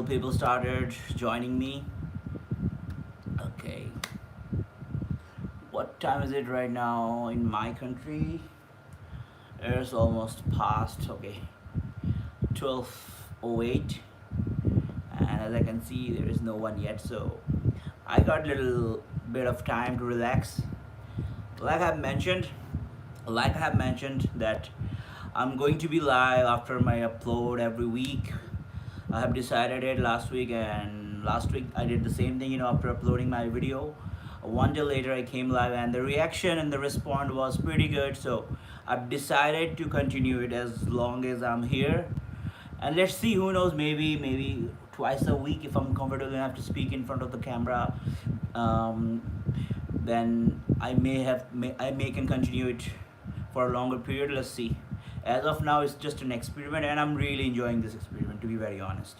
people started joining me. Okay, what time is it right now in my country? It's almost past, okay, 12:08, and as I can see, there is no one yet, so I got a little bit of time to relax. Like I've mentioned, that I'm going to be live after my upload every week. I have decided it last week, and last week I did the same thing, after uploading my video. One day later, I came live, and the reaction and the response was pretty good. So I've decided to continue it as long as I'm here. And let's see, who knows, maybe twice a week if I'm comfortable enough to speak in front of the camera. Um, then I may can continue it for a longer period. Let's see. As of now, it's just an experiment, and I'm really enjoying this experiment, to be very honest.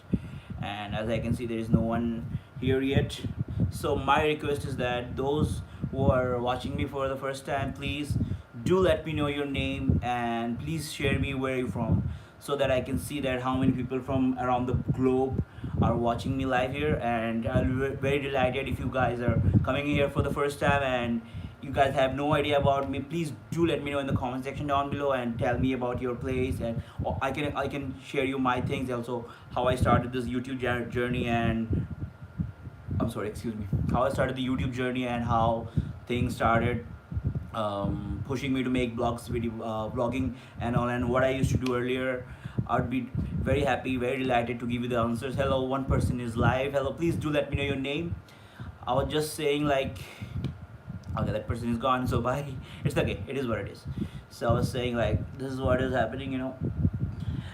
And as I can see, there is no one here yet. So my request is that those who are watching me for the first time, please do let me know your name, and please share me where you're from, so that I can see that how many people from around the globe are watching me live here. And I'll be very delighted if you guys are coming here for the first time and you guys have no idea about me. Please do let me know in the comment section down below and tell me about your place, and I can share you my things also, how I started this YouTube journey, and I'm sorry, excuse me, how I started the YouTube journey, and how things started pushing me to make vlogging and all, and what I used to do earlier. I'd be very happy, very delighted to give you the answers. Hello, one person is live. Hello, please do let me know your name. I was just saying, like, okay, that person is gone, so bye. It's okay, it is what it is. So I was saying, like, this is what is happening, and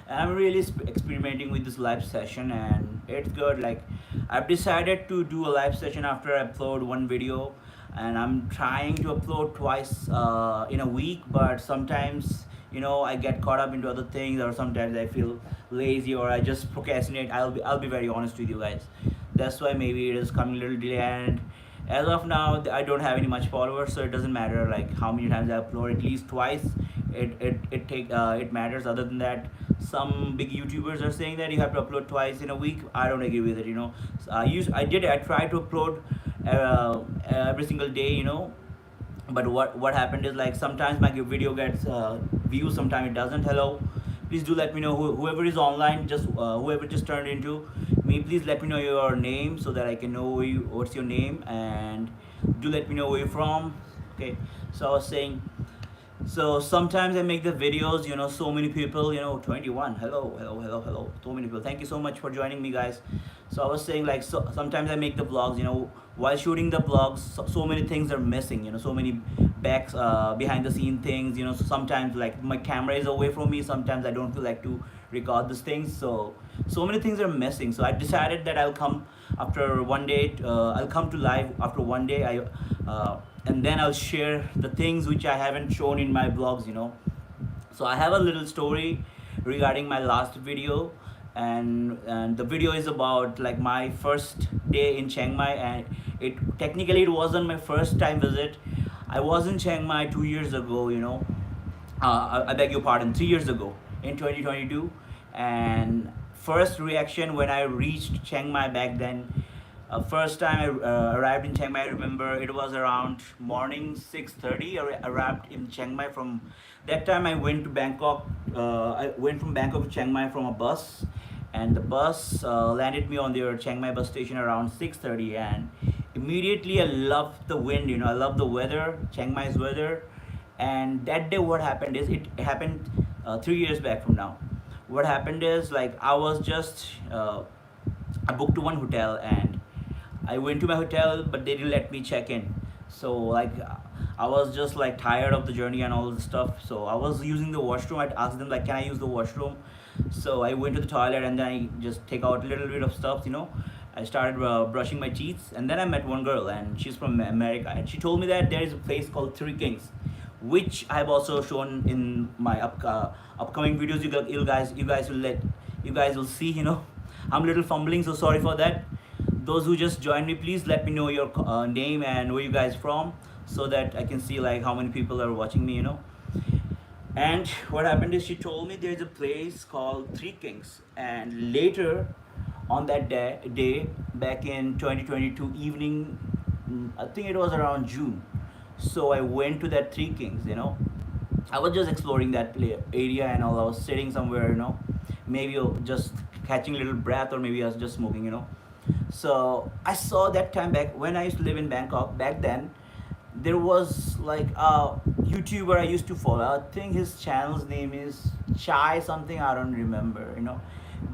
I'm really experimenting with this live session, and it's good. Like, I've decided to do a live session after I upload one video, and I'm trying to upload twice in a week, but sometimes I get caught up into other things, or sometimes I feel lazy, or I just procrastinate. I'll be very honest with you guys. That's why maybe it is coming a little delay, and as of now I don't have any much followers, so it doesn't matter like how many times I upload, at least twice. It matters. Other than that, some big YouTubers are saying that you have to upload twice in a week. I don't agree with it. So I try to upload every single day, but what happened is, like, sometimes my video gets views, sometimes it doesn't. Hello, please do let me know whoever is online, just whoever just turned into me, please let me know your name so that I can know what's your name, and do let me know where you're from. Okay, so I was saying, so sometimes I make the videos, so many people, 21, hello, so many people, thank you so much for joining me, guys. So I was saying, like, so sometimes I make the vlogs, while shooting the vlogs, so many things are missing, so many backs behind the scene things, so sometimes, like, my camera is away from me, sometimes I don't feel like to record these things, so many things are missing. So I decided that I'll come after one day, I'll come to live after one day, and then I'll share the things which I haven't shown in my vlogs. So I have a little story regarding my last video, and the video is about, like, my first day in Chiang Mai, and it wasn't my first time visit. I was in Chiang Mai 2 years ago, I beg your pardon, 3 years ago, in 2022. And first reaction when I reached Chiang Mai back then, first time I arrived in Chiang Mai, I remember it was around morning 6:30. I arrived in Chiang Mai. From that time, I went to Bangkok. I went from Bangkok to Chiang Mai from a bus, and the bus landed me on their Chiang Mai bus station around 6:30. And immediately, I loved the wind. I love the weather, Chiang Mai's weather. And that day, what happened is, it happened 3 years back from now. What happened is, like, I was just I booked to one hotel, and I went to my hotel, but they didn't let me check in. So, like, I was just, like, tired of the journey and all the stuff. So I was using the washroom. I asked them, like, can I use the washroom? So I went to the toilet, and then I just take out a little bit of stuff. I started brushing my teeth, and then I met one girl, and she's from America, and she told me that there is a place called Three Kings, which I've also shown in my upcoming videos. You guys will see. I'm a little fumbling, so sorry for that. Those who just joined me, please let me know your name and where you guys from, so that I can see, like, how many people are watching me. And what happened is, she told me there's a place called Three Kings, and later on that day back in 2022 evening. I think it was around June. So I went to that Three Kings. I was just exploring that area and all. I was sitting somewhere, maybe just catching a little breath, or maybe I was just smoking. So I saw that time back when I used to live in Bangkok. Back then, there was like a YouTuber I used to follow. I think his channel's name is Chai something. I don't remember.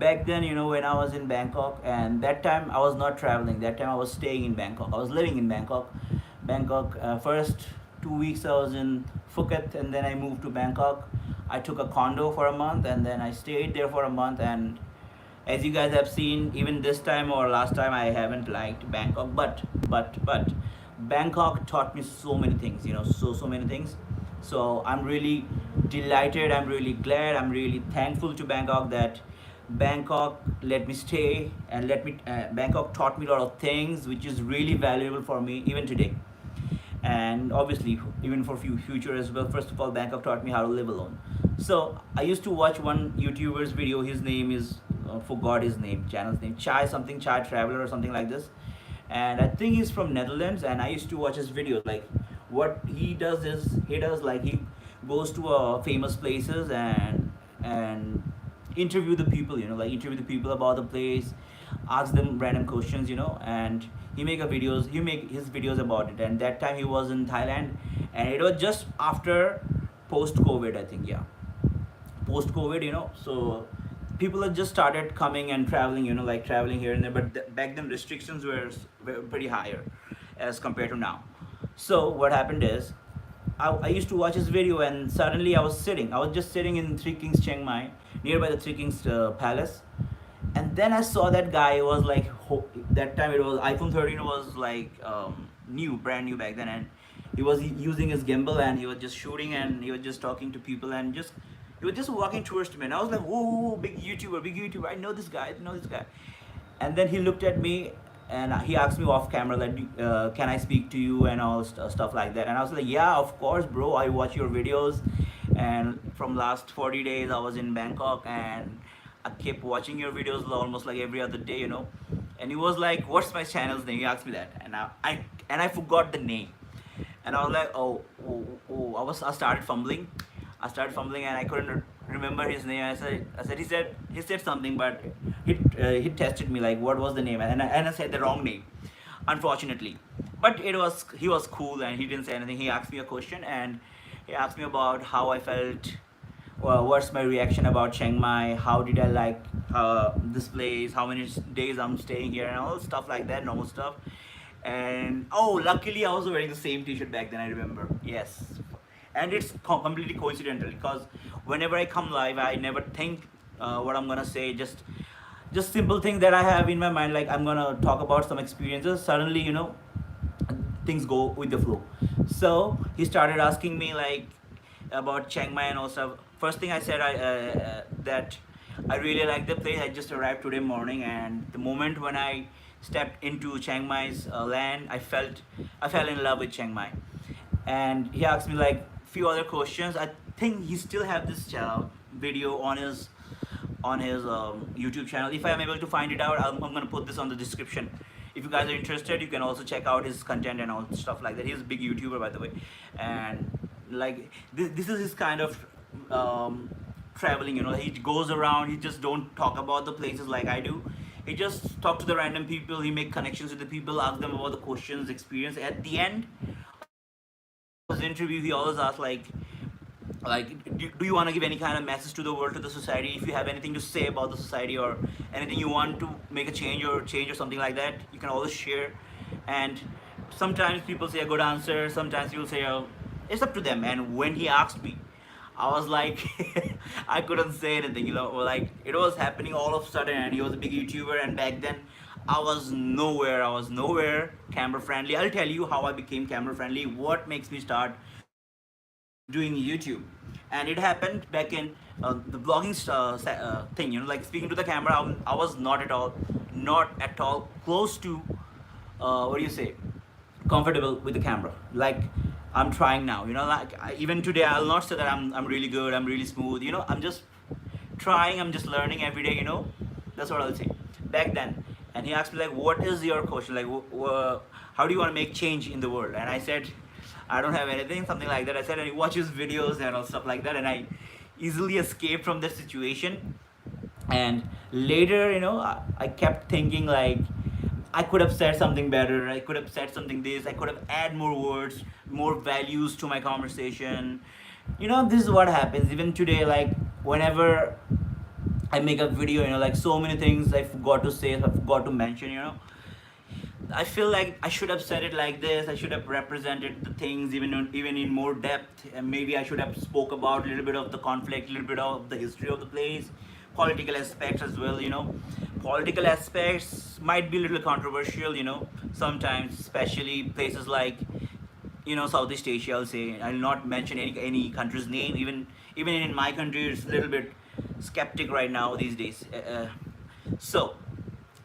Back then, when I was in Bangkok, and that time I was not traveling. That time I was staying in Bangkok. I was living in Bangkok. Bangkok. First 2 weeks I was in Phuket, and then I moved to Bangkok. I took a condo for a month, and then I stayed there for a month. And as you guys have seen, even this time or last time, I haven't liked Bangkok. But Bangkok taught me so many things. So many things. So I'm really delighted. I'm really glad. I'm really thankful to Bangkok that Bangkok let me stay, and let me. Bangkok taught me a lot of things, which is really valuable for me even today, and obviously even for future as well. First of all, Bangkok taught me how to live alone. So I used to watch one YouTuber's video. His name is forgot his name, channel's name, Chai something, Chai Traveler or something like this. And I think he's from Netherlands, and I used to watch his videos. Like, what he does is he goes to famous places, and interview the people, like interview the people about the place, ask them random questions, and he make his videos about it. And that time he was in Thailand, and it was just after post COVID, I think. Yeah, post COVID, so people had just started coming and traveling, like traveling here and there. But back then restrictions were pretty higher as compared to now. So what happened is, I used to watch his video, and suddenly I was just sitting in Three Kings Chiang Mai, nearby the Three Kings Palace. And then I saw that guy was like, that time it was iPhone 13 was like brand new back then. And he was using his gimbal, and he was just shooting, and he was just talking to people, and he was just walking towards me. And I was like, whoa, big YouTuber, I know this guy, And then he looked at me, and he asked me off camera, like, can I speak to you, and all stuff like that. And I was like, yeah, of course, bro, I watch your videos, and from last 40 days I was in Bangkok, and I kept watching your videos almost like every other day. And he was like, what's my channel's name? He asked me that, and I forgot the name. And I was like, I started fumbling. And I couldn't remember his name. He said something, but he tested me like, what was the name? And I said the wrong name, unfortunately. But he was cool, and he didn't say anything. He asked me a question, and he asked me about how I felt. Well, what's my reaction about Chiang Mai? How did I like this place? How many days I'm staying here, and all stuff like that, normal stuff. And luckily I was wearing the same T-shirt back then. I remember, yes. And it's completely coincidental, because whenever I come live, I never think what I'm gonna say. Just simple things that I have in my mind, like I'm gonna talk about some experiences. Suddenly, things go with the flow. So he started asking me like about Chiang Mai and all stuff. First thing I said, that I really like the place. I just arrived today morning, and the moment when I stepped into Chiang Mai's land, I fell in love with Chiang Mai. And he asked me like few other questions. I think he still have this video on his YouTube channel. If I am able to find it out, I'm gonna put this on the description. If you guys are interested, you can also check out his content and all stuff like that. He's a big YouTuber, by the way. And like this is his kind of traveling. He goes around. He just don't talk about the places like I do. He just talk to the random people. He make connections with the people, ask them about the questions, experience. At the end of his interview, he always asks like do you want to give any kind of message to the world, to the society? If you have anything to say about the society, or anything you want to make a change or something like that, you can always share. And sometimes people say a good answer, sometimes people say it's up to them. And when he asked me, I was like, I couldn't say anything, like it was happening all of a sudden. And he was a big YouTuber, and back then I was nowhere camera friendly. I'll tell you how I became camera friendly, what makes me start doing YouTube. And it happened back in the blogging thing, like speaking to the camera. I was not at all close to what do you say, comfortable with the camera, like I'm trying now. Even today I'll not say that I'm really good, I'm really smooth. I'm just trying, I'm just learning every day. That's what I'll say. back then. And he asked me like, what is your question, like how do you want to make change in the world? And I said, I don't have anything, something like that. I said, and he watches videos and all stuff like that, and I easily escaped from that situation. And later, I kept thinking like, I could have said something better, I could have said something this, I could have add more words, more values to my conversation. This is what happens even today, like whenever I make a video, like so many things I forgot to say, I forgot to mention. I feel like I should have said it like this. I should have represented the things even in more depth, and maybe I should have spoke about a little bit of the conflict, a little bit of the history of the place, political aspects as well. Political aspects might be a little controversial. Sometimes, especially places like Southeast Asia. I'll say I'll not mention any country's name. Even in my country, it's a little bit skeptic right now these days. So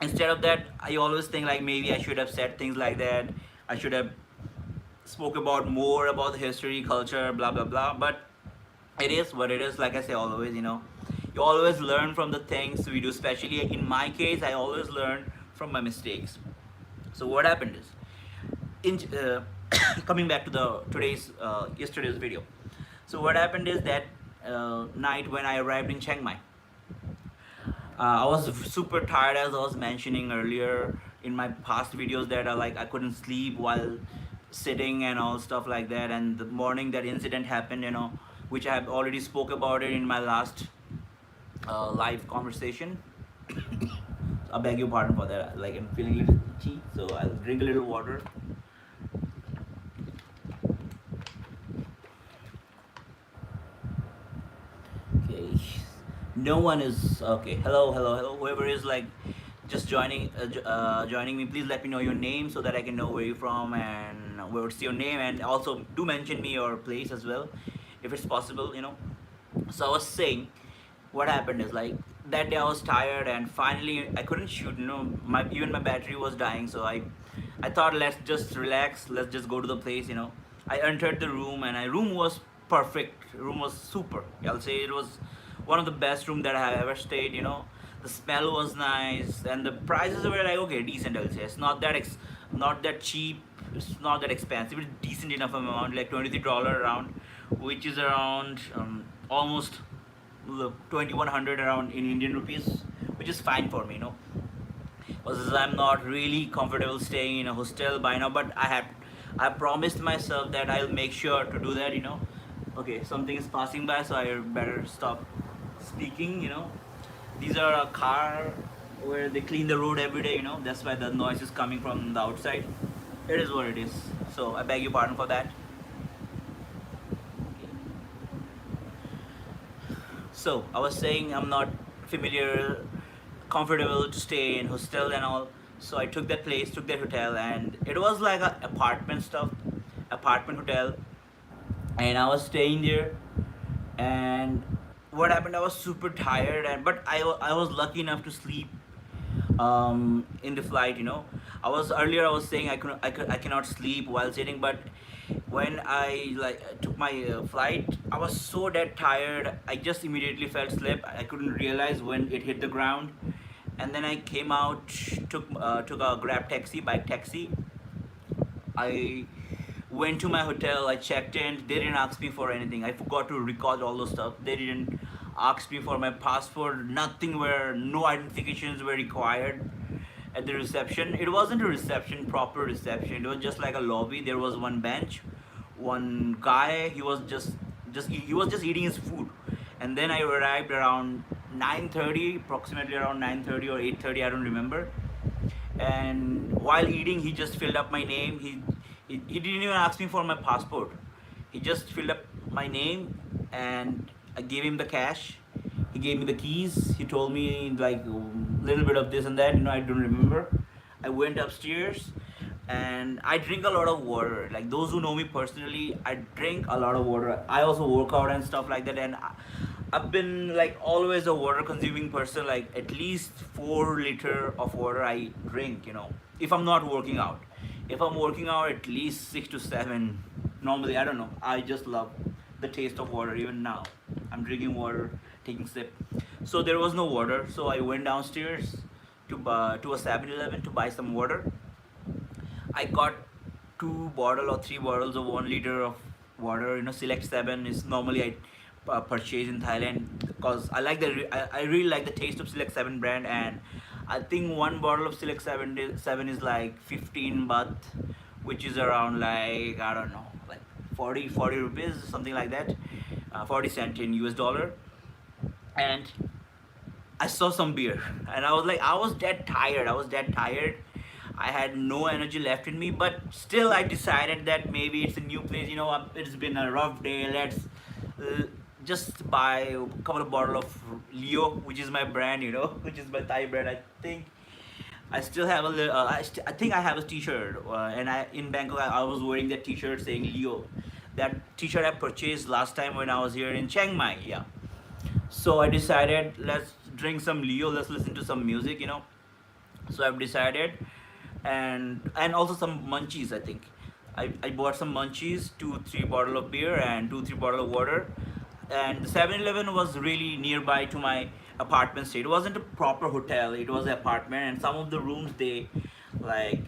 instead of that, I always think like maybe I should have said things like that. I should have spoke about more about the history, culture, blah blah blah. But it is what it is. Like I say always, you always learn from the things we do. Especially in my case, I always learn from my mistakes. So what happened is, in coming back to the yesterday's video. So what happened is that night when I arrived in Chiang Mai, I was super tired, as I was mentioning earlier in my past videos, that I couldn't sleep while sitting and all stuff like that. And the morning that incident happened, which I have already spoke about it in my last live conversation. I beg your pardon for that. Like, I'm feeling a little itchy, so I'll drink a little water. Okay, no one is okay. Hello, hello, hello. Whoever is like just joining me, please let me know your name so that I can know where you're from and what's your name, and also do mention me your place as well, if it's possible. So I was saying, what happened is like that day I was tired, and finally I couldn't shoot. My battery was dying, so I thought, let's just relax, let's just go to the place. I entered the room, and my room was perfect. Room was super. I'll say it was one of the best room that I have ever stayed. The smell was nice, and the prices were like, okay, decent. I'll say it's not that cheap, it's not that expensive, it's decent enough amount, like $23 around, which is around almost 2100 around in Indian rupees, which is fine for me. Because I'm not really comfortable staying in a hostel by now, but I promised myself that I'll make sure to do that. Okay, something is passing by, so I better stop speaking. These are a car where they clean the road every day. That's why the noise is coming from the outside. It is what it is, so I beg your pardon for that. So I was saying I'm not comfortable to stay in hostel and all. So I took that hotel, and it was like a apartment hotel, and I was staying there. And what happened? I was super tired, but I was lucky enough to sleep in the flight. I was saying I cannot sleep while sitting, but when I took my flight, I was so dead tired. I just immediately felt sleep. I couldn't realize when it hit the ground, and then I came out, took a bike taxi. I went to my hotel. I checked in. They didn't ask me for anything. I forgot to record all those stuff. They didn't ask me for my passport. Nothing. Where no identifications were required at the reception. It wasn't a reception, proper reception. It was just like a lobby. There was one bench, one guy. He was just eating his food, and then I arrived around 9:30, approximately around 9:30 or 8:30. I don't remember. And while eating, he just filled up my name. He didn't even ask me for my passport. He just filled up my name, and I gave him the cash. He gave me the keys. He told me like a little bit of this and that. I don't remember. I went upstairs, and I drink a lot of water. Like those who know me personally, I drink a lot of water. I also work out and stuff like that, and I've been like always a water consuming person. Like at least 4 liter of water I drink. If I'm not working out. If I'm working out, at least 6 to 7. Normally, I don't know. I just love the taste of water. Even now, I'm drinking water, taking sip. So there was no water. So I went downstairs to a 7-Eleven to buy some water. I got 2 bottle or 3 bottles of 1 liter of water. Select Seven is normally I purchase in Thailand because I really like the taste of Select Seven brand, and I think 1 bottle of Select Seven is like 15 baht, which is around like I don't know like 40 rupees, something like that, 40 cent in US dollar. And I saw some beer, and I was dead tired. I was dead tired. I had no energy left in me, but still, I decided that maybe it's a new place. It's been a rough day. Let's uh, just buy a couple of bottles of Leo, which is my brand. Which is my Thai brand. I think I still have a little. I think I have a T-shirt, and I in Bangkok I was wearing that T-shirt saying Leo. That T-shirt I purchased last time when I was here in Chiang Mai. Yeah. So I decided, let's drink some Leo, let's listen to some music. So I've decided, and also some munchies. I think I bought some munchies, 2 3 bottle of beer and 2 3 bottle of water. And the 7-Eleven was really nearby to my apartment stay. It wasn't a proper hotel, it was an apartment, and some of the rooms they like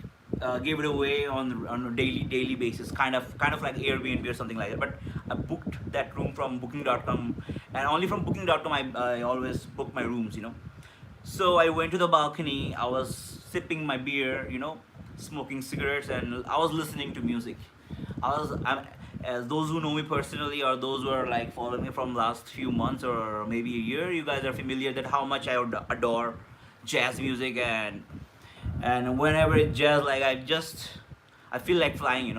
gave it away on a daily basis, kind of like Airbnb or something like that. But I booked that room from booking.com, and only from booking.com I always book my rooms. So I went to the balcony. I was sipping my beer, smoking cigarettes, and I was listening to music. As those who know me personally, or those who are like following me from last few months or maybe a year, you guys are familiar that how much I adore jazz music. And whenever it's jazz, like I feel like flying.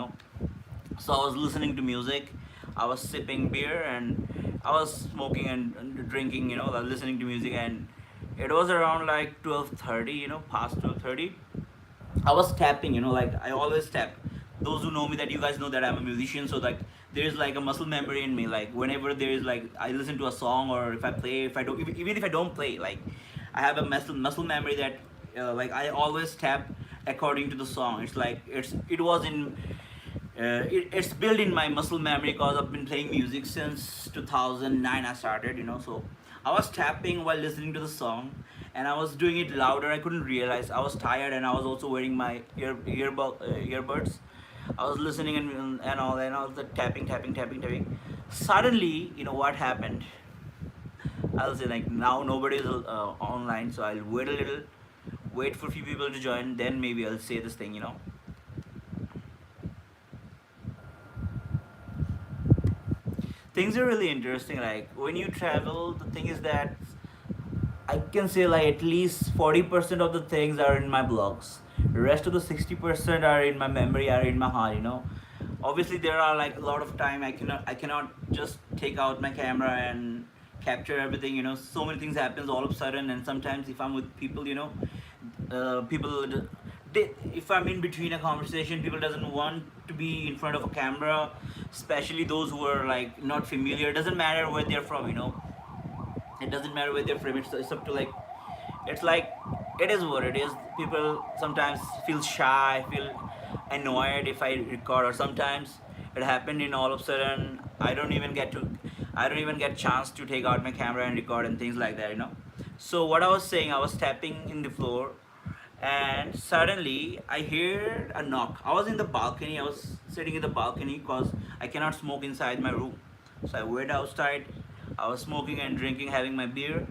So I was listening to music, I was sipping beer, and I was smoking and drinking, listening to music. And it was around like 12:30, past 12:30. I was tapping, like I always tap. Those who know me, that you guys know that I'm a musician, so like there is like a muscle memory in me. Like whenever there is like I listen to a song, or if I play, if I don't, even if I don't play, like I have a muscle memory that like I always tap according to the song. It's like it was in it's built in my muscle memory because I've been playing music since 2009. I started, so I was tapping while listening to the song, and I was doing it louder. I couldn't realize I was tired, and I was also wearing my earbuds. I was listening and all the tapping. Suddenly, what happened? I'll say like now nobody is online, so I'll wait a little, wait for a few people to join, then maybe I'll say this thing. Things are really interesting. Like when you travel, the thing is that I can say like at least 40% of the things are in my blogs. The rest of the 60% are in my memory, are in my heart. Obviously there are like a lot of time I cannot just take out my camera and capture everything. So many things happens all of a sudden, and sometimes if I'm with people, people if I'm in between a conversation, people doesn't want to be in front of a camera, especially those who are like not familiar. It doesn't matter where they're from. It doesn't matter where they're from. It's up to like, it's like, it is what it is. People sometimes feel shy, feel annoyed if I record, or sometimes it happened in all of a sudden I don't even get chance to take out my camera and record and things like that. So what I was saying, I was tapping in the floor, and suddenly I heard a knock. I was in the balcony. I was sitting in the balcony because I cannot smoke inside my room. So I went outside. I was smoking and drinking, having my beer.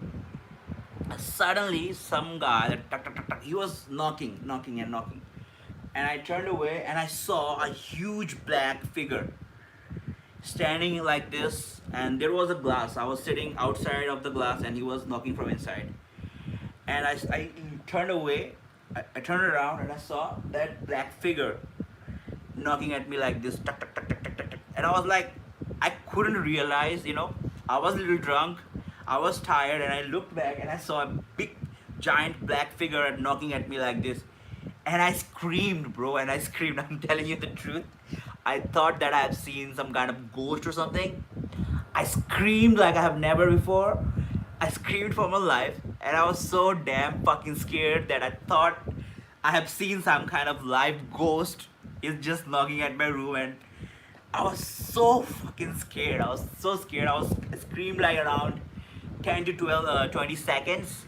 Suddenly, some guy, tuck, tuck, tuck, tuck, he was knocking. And I turned away, and I saw a huge black figure standing like this. And there was a glass. I was sitting outside of the glass, and he was knocking from inside. And I turned away. I turned around, and I saw that black figure knocking at me like this, tuck, tuck, tuck, tuck, tuck, tuck, tuck. And I was like, I couldn't realize. I was a little drunk, I was tired, and I looked back and I saw a big, giant black figure knocking at me like this. And I screamed, bro, and I screamed. I'm telling you the truth. I thought that I have seen some kind of ghost or something. I screamed like I have never before. I screamed for my life, and I was so damn fucking scared that I thought I have seen some kind of live ghost is just knocking at my room. And I was so fucking scared. I was so scared. I screamed like around 10 to 12, 20 seconds.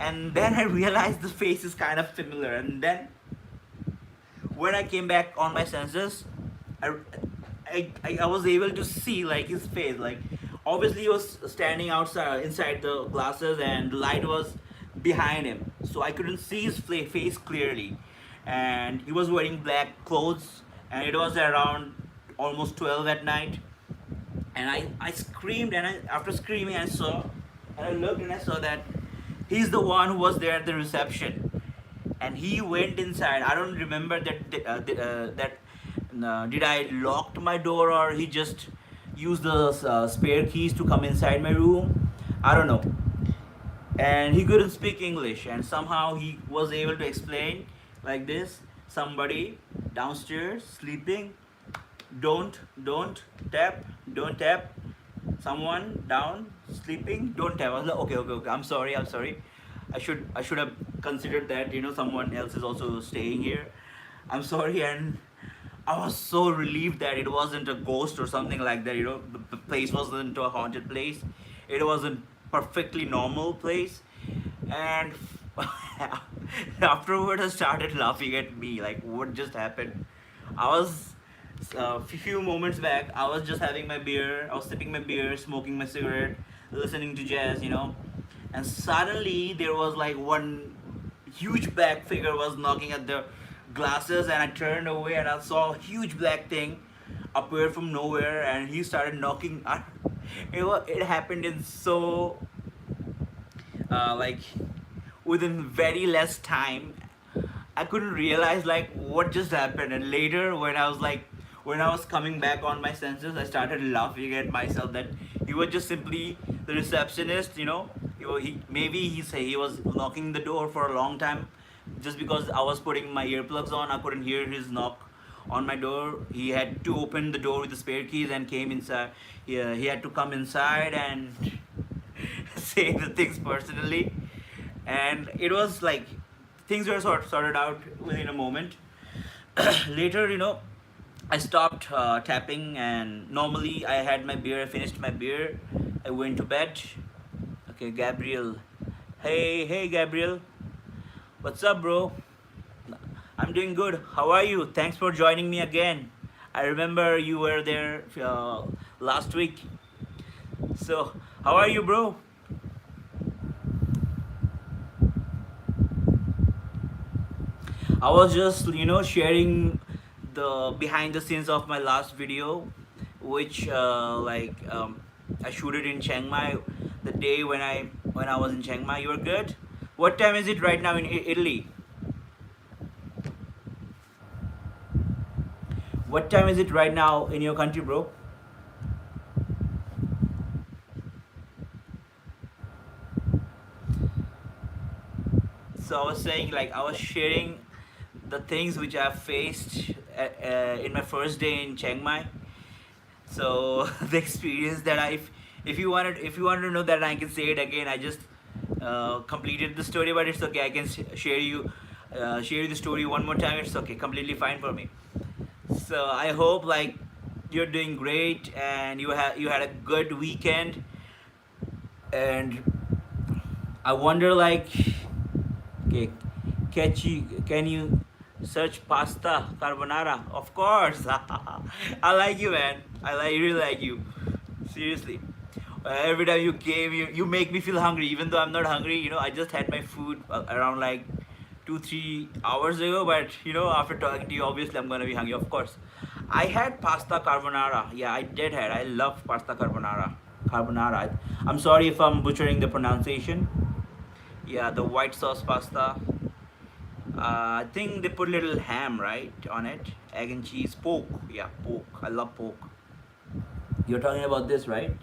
And then I realized the face is kind of familiar. And then when I came back on my senses, I, I was able to see like his face. Like obviously he was standing outside inside the glasses, and the light was behind him, so I couldn't see his face clearly. And he was wearing black clothes, and it was around almost 12 at night. And I screamed, and after screaming, I saw, and I looked, and I saw that he's the one who was there at the reception. And he went inside. I don't remember that did I locked my door, or he just used the spare keys to come inside my room. I don't know. And he couldn't speak English, and somehow he was able to explain like this: somebody downstairs sleeping, don't tap, don't tap, someone down sleeping, don't tap. I was like, okay, okay, okay, I'm sorry, I should have considered that, someone else is also staying here. I'm sorry. And I was so relieved that it wasn't a ghost or something like that. The place wasn't a haunted place. It was a perfectly normal place. And afterward, I started laughing at me, like, what just happened? I was few moments back. I was just having my beer. I was sipping my beer, smoking my cigarette, listening to jazz. And suddenly there was like one huge black figure was knocking at the glasses, and I turned away, and I saw a huge black thing appear from nowhere, and he started knocking. It happened in so like within very less time. I couldn't realize like what just happened. And later, when I was coming back on my senses, I started laughing at myself that he was just simply the receptionist. He was knocking the door for a long time, just because I was putting my earplugs on. I couldn't hear his knock on my door. He had to open the door with the spare keys and came inside. He had to come inside and say the things personally. And it was like things were sorted out within a moment. Later, I stopped tapping, and normally I had my beer. I finished my beer. I went to bed. Okay, Gabriel. Hey, Gabriel. What's up, bro? I'm doing good. How are you? Thanks for joining me again. I remember you were there last week. So, how are you, bro? I was just, sharing the behind the scenes of my last video, which I shoot it in Chiang Mai, the day when I was in Chiang Mai. You were good. What time is it right now in Italy? What time is it right now in your country, bro? So I was saying, like, I was sharing the things which I faced in my first day in Chiang Mai. So the experience that if you wanted to know that, I can say it again. I just completed the story, but it's okay. I can share you the story one more time. It's okay, completely fine for me. So I hope like you're doing great, and you had a good weekend. And I wonder like, okay, can you search pasta carbonara? Of course. I like you, man. Really like you. Seriously. Every time you came, you make me feel hungry, even though I'm not hungry. I just had my food around like 2-3 hours ago, but after talking to you, obviously I'm gonna be hungry, of course. I had pasta carbonara. Yeah, I did had. I love pasta carbonara. Carbonara. I'm sorry if I'm butchering the pronunciation. Yeah, the white sauce pasta. I think they put little ham, right, on it. Egg and cheese, pork. Yeah, pork. I love pork. You're talking about this, right?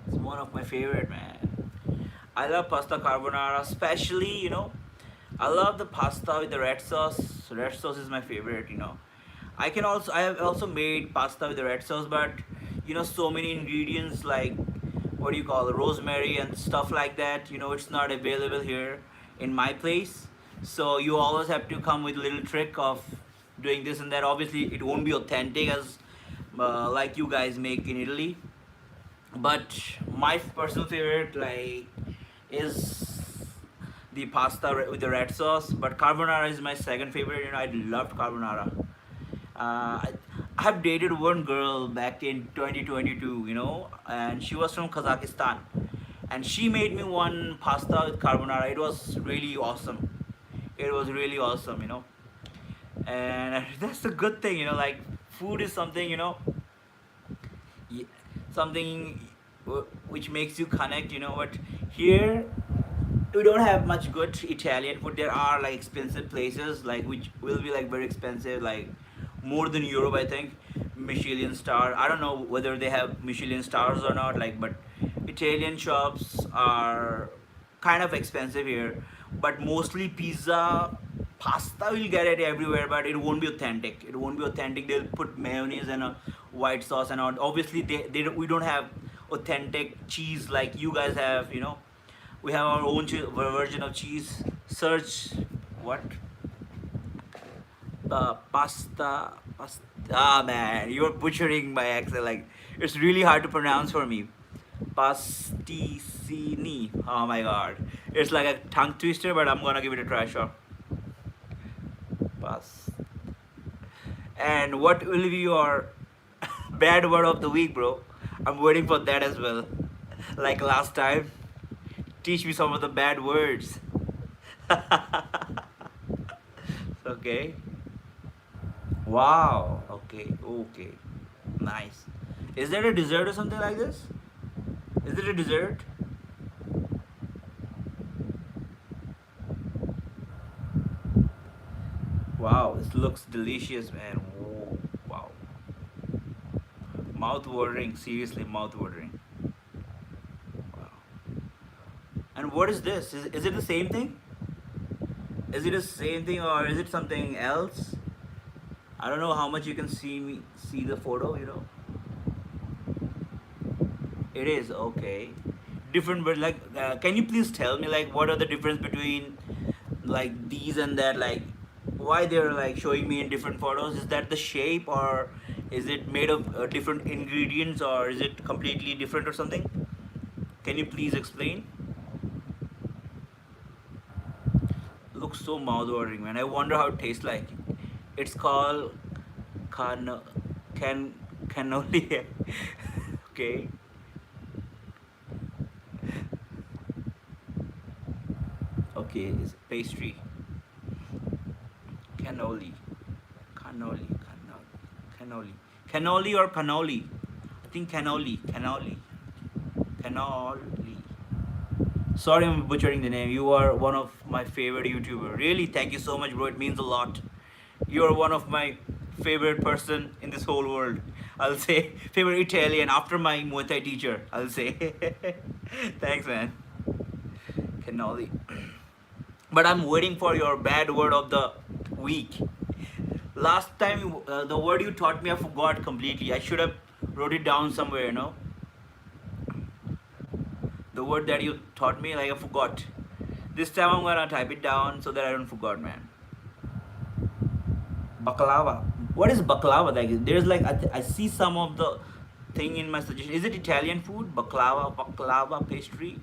It's one of my favorite, man. I love pasta carbonara, especially, I love the pasta with the red sauce. Red sauce is my favorite. I have also made pasta with the red sauce, but so many ingredients like, what do you call it, rosemary and stuff like that. It's not available here in my place. So you always have to come with a little trick of doing this and that. Obviously, it won't be authentic as like you guys make in Italy. But my personal favorite like is the pasta with the red sauce. But carbonara is my second favorite. I loved carbonara. I have dated one girl back in 2022, and she was from Kazakhstan, and she made me one pasta with carbonara. It was really awesome. It was really awesome. And that's a good thing. Like food is something, y- something which makes you connect. But here we don't have much good Italian food. There are like expensive places like which will be like very expensive, like more than Europe, I think. Michelin star. I don't know whether they have Michelin stars or not. Like, but Italian shops are kind of expensive here. But mostly pizza, pasta will get it everywhere, but it won't be authentic. It won't be authentic. They'll put mayonnaise and a white sauce and all. Obviously, we don't have authentic cheese like you guys have. We have our own version of cheese. Search what pasta. Ah man, you're butchering my accent. Like it's really hard to pronounce for me. Pasticini. Oh my god, it's like a tongue twister, but I'm gonna give it a try. Sure. Pas. And what will be your bad word of the week, bro? I'm waiting for that as well. Like last time, teach me some of the bad words. Okay. Wow. Okay. Okay. Nice. Is there a dessert or something like this? Is it a dessert? Wow. This looks delicious, man. Whoa, wow. Mouth watering. Seriously, mouth watering. Wow. And what is this? Is it the same thing? Is it the same thing or is it something else? I don't know how much you can see the photo. It is okay. Different, but like, can you please tell me like what are the difference between like these and that? Like, why they're like showing me in different photos? Is that the shape or is it made of different ingredients or is it completely different or something? Can you please explain? Looks so mouth-watering, man. I wonder how it tastes like. It's called can can cannoli. Okay. Okay, it's pastry. Cannoli. Cannoli. Cannoli. Cannoli. Cannoli or cannoli? I think cannoli. Cannoli. Cannoli. Sorry, I'm butchering the name. You are one of my favorite YouTuber. Really, thank you so much, bro. It means a lot. You are one of my favorite person in this whole world. I'll say favorite Italian after my Muay Thai teacher. I'll say. Thanks, man. Cannoli. But I'm waiting for your bad word of the week. Last time, the word you taught me, I forgot completely. I should have wrote it down somewhere. The word that you taught me, like I forgot. This time I'm gonna type it down so that I don't forget, man. Baklava. What is baklava? Like there's like I see some of the thing in my suggestion. Is it Italian food? Baklava pastry.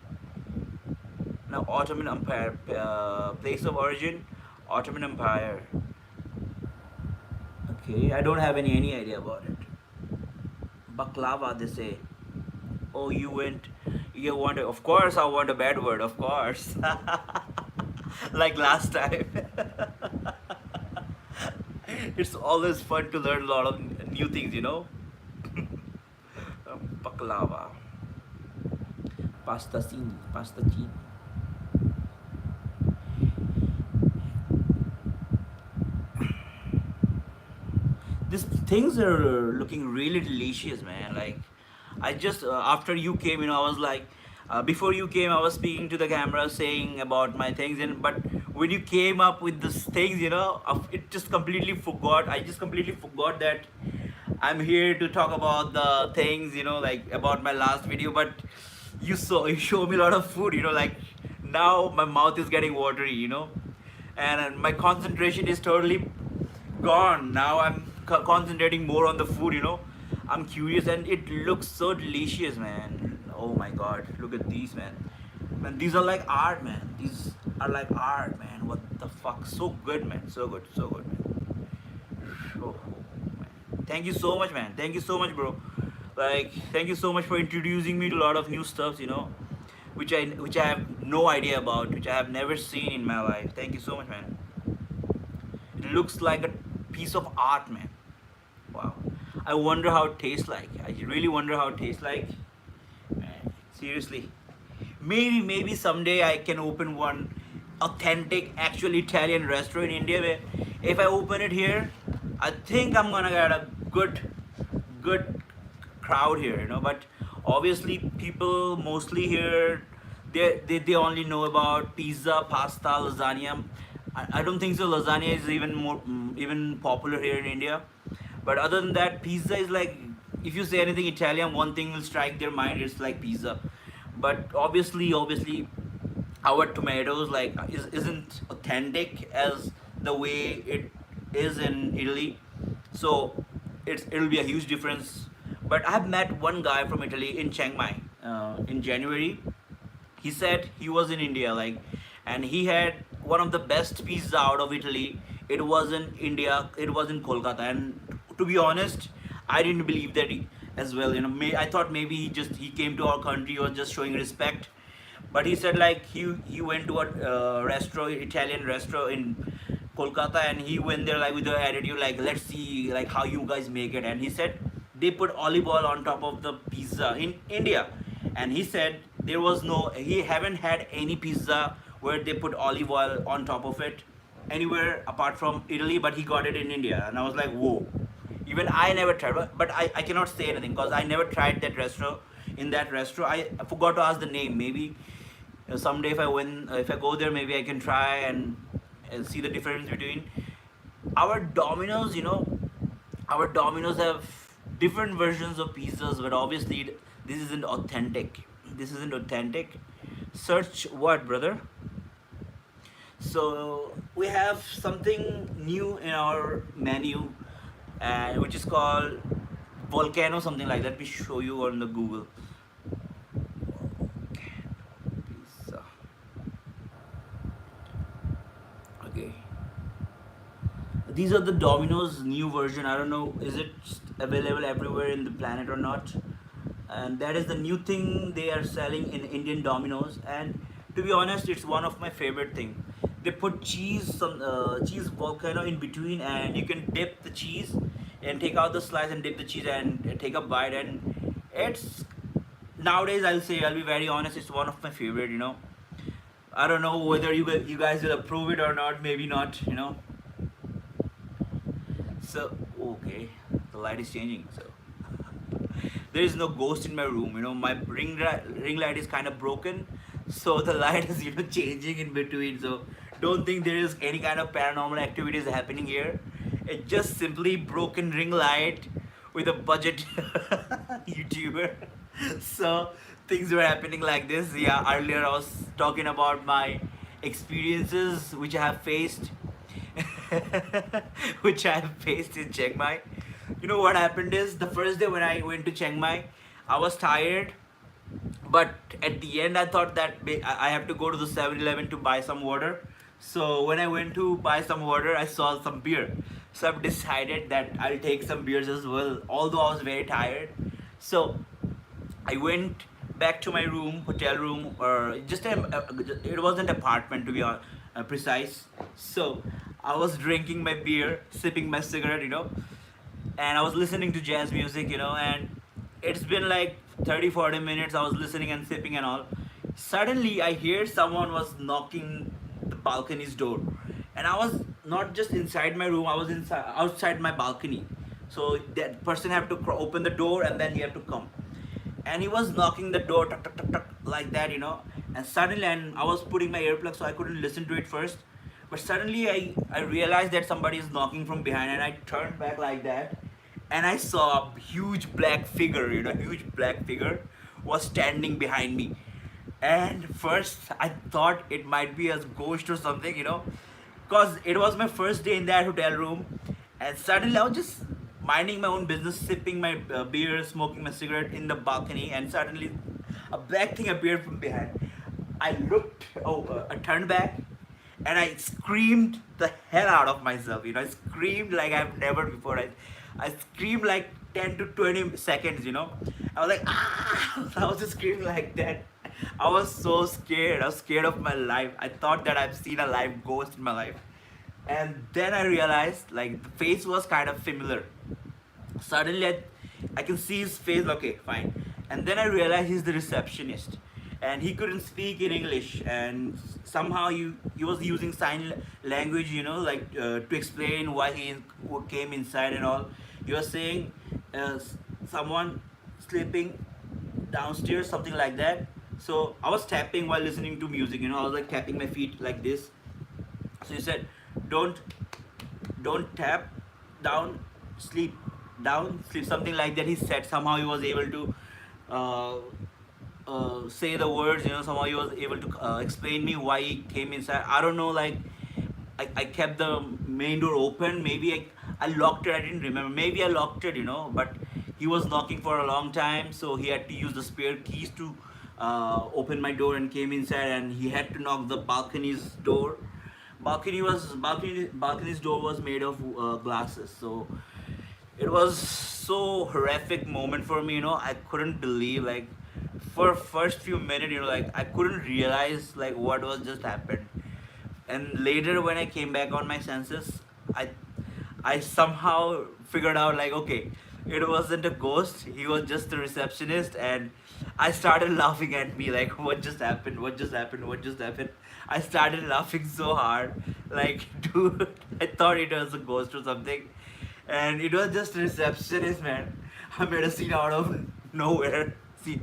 Now Ottoman Empire, place of origin, Ottoman Empire. Okay, I don't have any idea about it. Baklava, they say. Oh, you want of course I want a bad word, of course. Like last time. It's always fun to learn a lot of new things. Baklava. Pasta chini. These things are looking really delicious, man. Like, I just after you came, I was like, before you came, I was speaking to the camera saying about my things, and but when you came up with these things, it just completely forgot. I just completely forgot that I'm here to talk about the things, like about my last video. But you show me a lot of food, like now my mouth is getting watery. And my concentration is totally gone. Now I'm concentrating more on the food. I'm curious, and it looks so delicious, man. Oh my god, look at these, man. Man, these are like art, man. These are like art, man. What the fuck? So good, man. So good, man. Oh, man. Thank you so much, man. Thank you so much, bro. Like, thank you so much for introducing me to a lot of new stuffs, which I have no idea about, which I have never seen in my life. Thank you so much, man. It looks like a piece of art, man. Wow. I wonder how it tastes like. I really wonder how it tastes like. Man, seriously. Maybe someday I can open one authentic, actual Italian restaurant in India. Where if I open it here, I think I'm gonna get a good crowd here, But obviously, people mostly here, they only know about pizza, pasta, lasagna. I don't think so. Lasagna is even more even popular here in India. But other than that, pizza is like, if you say anything Italian, one thing will strike their mind. It's like pizza. But obviously, our tomatoes like isn't authentic as the way it is in Italy. So it'll be a huge difference. But I've met one guy from Italy in Chiang Mai in January. He said he was in India, like, and he had one of the best pizza out of Italy. It was in India. It was in Kolkata, and to be honest, I didn't believe that as well. I thought maybe he came to our country or just showing respect, but he said like he went to a restaurant, Italian restaurant in Kolkata, and he went there like with the attitude like, let's see like how you guys make it. And he said they put olive oil on top of the pizza in India, and he said he haven't had any pizza where they put olive oil on top of it anywhere apart from Italy, but he got it in India, and I was like, whoa. Even I never tried, but I cannot say anything because I never tried that restaurant. In that restaurant, I forgot to ask the name. Maybe someday if I go there, maybe I can try and see the difference between our Domino's. Our Domino's have different versions of pizzas, but obviously this isn't authentic. This isn't authentic. Search what, brother? So we have something new in our menu, which is called volcano, something like that. Let me show you on the Google. Pizza. Okay. These are the Domino's new version. I don't know, is it available everywhere in the planet or not? And that is the new thing they are selling in Indian Domino's. And to be honest, it's one of my favorite thing. They put some cheese volcano in between, and you can dip the cheese and take out the slice and dip the cheese and take a bite. And it's nowadays, I'll be very honest, it's one of my favorite. I don't know whether you guys will approve it or not. Maybe not. So okay, the light is changing. So there is no ghost in my room. My ring light is kind of broken, so the light is changing in between. So don't think there is any kind of paranormal activities happening here. It's just simply broken ring light with a budget YouTuber. So things were happening like this. Yeah, earlier I was talking about my experiences which I have faced, which I have faced in Chiang Mai. What happened is, the first day when I went to Chiang Mai, I was tired, but at the end I thought that I have to go to the 7-Eleven to buy some water. So when I went to buy some water, I saw some beer. So I've decided that I'll take some beers as well, although I was very tired. So I went back to my room, hotel room, or it wasn't apartment to be precise. So I was drinking my beer, sipping my cigarette, and I was listening to jazz music, and it's been like 30-40 minutes. I was listening and sipping and all. Suddenly I hear someone was knocking the balcony's door, and I was not just inside my room, I was outside my balcony. So that person have to open the door, and then he have to come, and he was knocking the door, tuck, tuck, tuck, tuck, like that, and suddenly, and I was putting my earplug, so I couldn't listen to it first. But suddenly I realized that somebody is knocking from behind, and I turned back like that, and I saw a huge black figure, huge black figure was standing behind me. And first I thought it might be a ghost or something, because it was my first day in that hotel room. And suddenly I was just minding my own business, sipping my beer, smoking my cigarette in the balcony, and suddenly a black thing appeared from behind. I looked, I turned back, and I screamed the hell out of myself. I screamed like I've never before. I screamed like 10 to 20 seconds. I was like, ah! I was just screaming like that. I was so scared. I was scared of my life. I thought that I've seen a live ghost in my life. And then I realized like the face was kind of familiar. Suddenly I can see his face. Okay, fine. And then I realized he's the receptionist, and he couldn't speak in English, and somehow he was using sign language, like to explain why he came inside and all. He was saying someone sleeping downstairs, something like that. So I was tapping while listening to music. I was like tapping my feet like this. So he said, "Don't tap, down, sleep, down, sleep," something like that. He said somehow he was able to uh, say the words. Somehow he was able to explain me why he came inside. I don't know, like I kept the main door open. Maybe I locked it. I didn't remember. Maybe I locked it, but he was knocking for a long time, so he had to use the spare keys to open my door and came inside, and he had to knock the balcony's door. Balcony's door was made of glasses, so it was so horrific moment for me. I couldn't believe, like, for first few minutes, like I couldn't realize like what was just happened. And later when I came back on my senses, i I somehow figured out, like, okay, it wasn't a ghost, he was just a receptionist. And I started laughing at me, like, what just happened, what just happened, what just happened. I started laughing so hard, like, dude, I thought it was a ghost or something, and it was just a receptionist, man. I made a scene out of nowhere. See,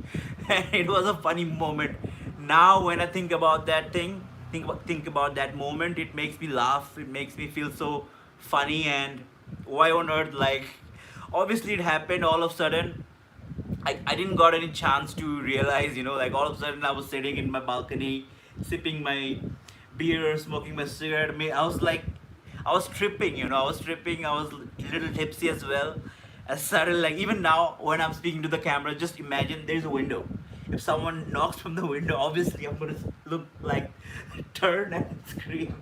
and it was a funny moment. Now when I think about that thing, think about that moment, it makes me laugh. It makes me feel so funny. And why on earth, like, obviously it happened all of a sudden. I didn't got any chance to realize, like, all of a sudden I was sitting in my balcony, sipping my beer, smoking my cigarette. I was like, I was tripping, I was tripping, I was a little tipsy as well. And suddenly, like, even now when I'm speaking to the camera, just imagine there's a window. If someone knocks from the window, obviously I'm gonna look like, turn and scream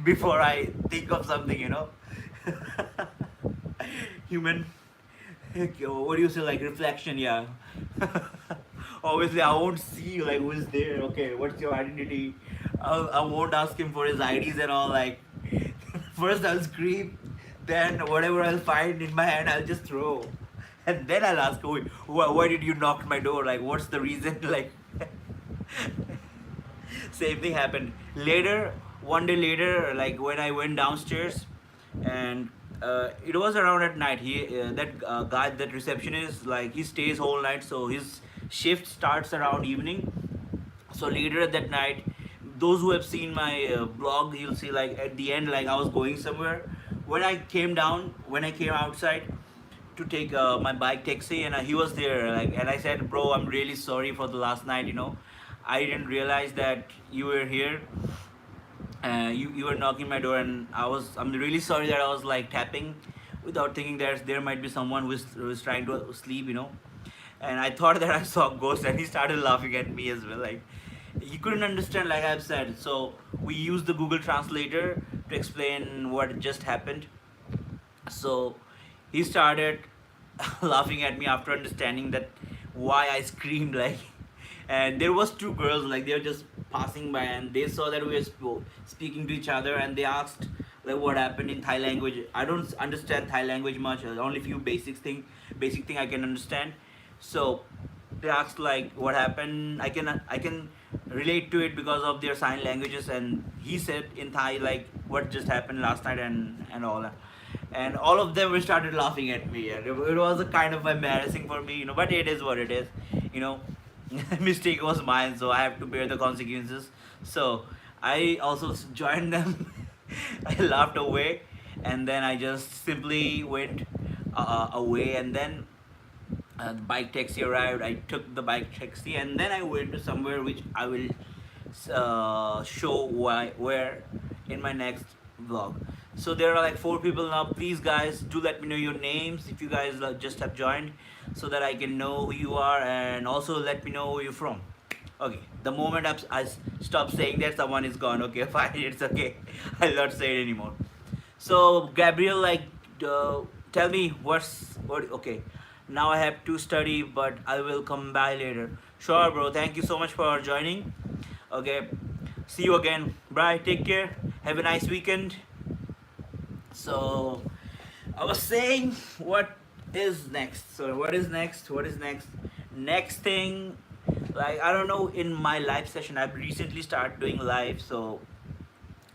before I think of something, Human, what do you say, like, reflection, yeah. Obviously I won't see, like, who is there. Okay, what's your identity? I won't ask him for his IDs and all, like. First I'll scream, then whatever I'll find in my hand I'll just throw, and then I'll ask, oh, why did you knock my door, like, what's the reason? Like, same thing happened later. One day later, like, when I went downstairs, and it was around at night. He that guy, that receptionist, like, he stays whole night, so his shift starts around evening. So later that night, those who have seen my blog, you'll see, like, at the end, like, I was going somewhere. When I came outside to take my bike taxi, and he was there, like, and I said, bro, I'm really sorry for the last night. I didn't realize that you were here. You were knocking my door, and I'm really sorry that I was, like, tapping without thinking that there might be someone who's trying to sleep. And I thought that I saw a ghost, and he started laughing at me as well, like, he couldn't understand, like I've said. So we used the Google Translator to explain what just happened. So he started laughing at me after understanding that why I screamed, like. And there was two girls, like, they were just passing by, and they saw that we were speaking to each other, and they asked, like, what happened in Thai language. I don't understand Thai language much, only few basic thing I can understand. So they asked, like, what happened. I can relate to it because of their sign languages. And he said in Thai, like, what just happened last night, and all that. And all of them were started laughing at me, and it was a kind of embarrassing for me, but it is what it is, you know mistake was mine, so I have to bear the consequences. So I also joined them. I laughed away, and then I just simply went away. And then the bike taxi arrived. I took the bike taxi, and then I went to somewhere which I will show where in my next vlog. So there are like 4 people now. Please guys, do let me know your names if you guys just have joined, so that I can know who you are, and also let me know where you're from. Okay, the moment I stop saying that, someone is gone. Okay, fine, it's okay. I'll not say it anymore. So Gabriel, like, uh, tell me what. Okay, now I have to study, but I will come by later. Sure, bro. Thank you so much for joining. Okay, see you again. Bye. Take care. Have a nice weekend. So I was saying, what is next? So what is next? What is next? Next thing, like, I don't know. In my live session, I've recently started doing live, so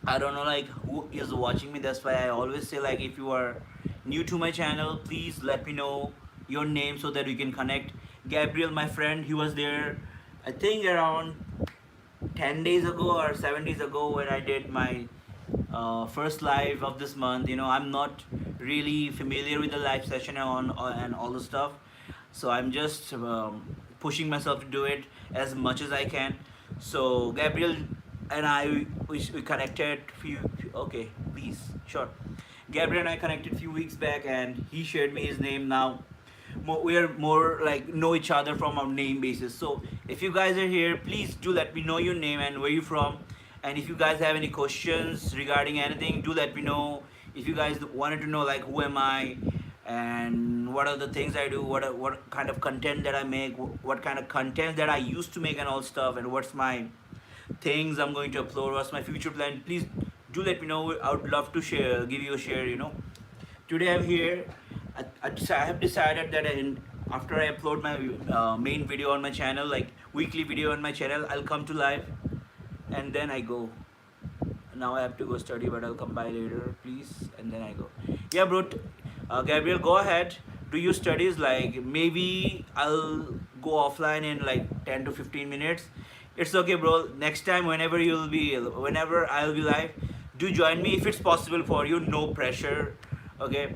I don't know like who is watching me. That's why I always say, like, if you are new to my channel, please let me know your name so that we can connect. Gabriel, my friend, he was there, I think around 10 days ago or 7 days ago, when I did my first live of this month. I'm not really familiar with the live session and all the stuff, so I'm just pushing myself to do it as much as I can. So Gabriel and we connected okay, please, sure. Gabriel and I connected a few weeks back, and he shared me his name. Now we are more like know each other from our name basis. So if you guys are here, please do let me know your name and where you're from. And if you guys have any questions regarding anything, do let me know. If you guys wanted to know, like, who am I and what are the things I do, what kind of content that I make, what kind of content that I used to make and all stuff, and what's my things I'm going to upload, what's my future plan, please do let me know. I would love to share, give you a share. Today I'm here. I have decided that after I upload my main video on my channel, like weekly video on my channel, I'll come to live, and then I go. Now I have to go study, but I'll come by later, please, and then I go. Yeah, bro. Gabriel, go ahead. Do your studies. Like, maybe I'll go offline in like 10 to 15 minutes. It's okay, bro. Next time, whenever I'll be live, do join me if it's possible for you. No pressure. Okay.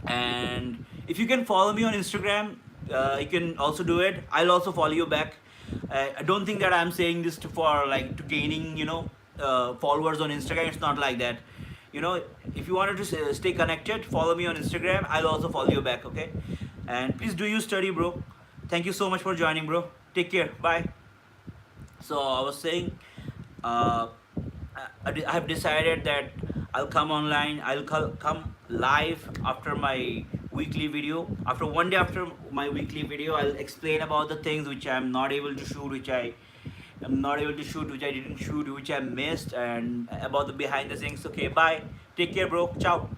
And if you can follow me on Instagram, you can also do it. I'll also follow you back. I don't think that I'm saying this for like to gaining followers on Instagram. It's not like that. If you wanted to stay connected, follow me on Instagram. I'll also follow you back. Okay. And please do you study, bro. Thank you so much for joining, bro. Take care. Bye. So I was saying, uh, I have decided that I'll come online. I'll come live after my weekly video. After one day after my weekly video, I'll explain about the things which I'm not able to shoot, which I am not able to shoot, which I didn't shoot, which I missed, and about the behind the scenes. Okay, bye. Take care, bro. Ciao.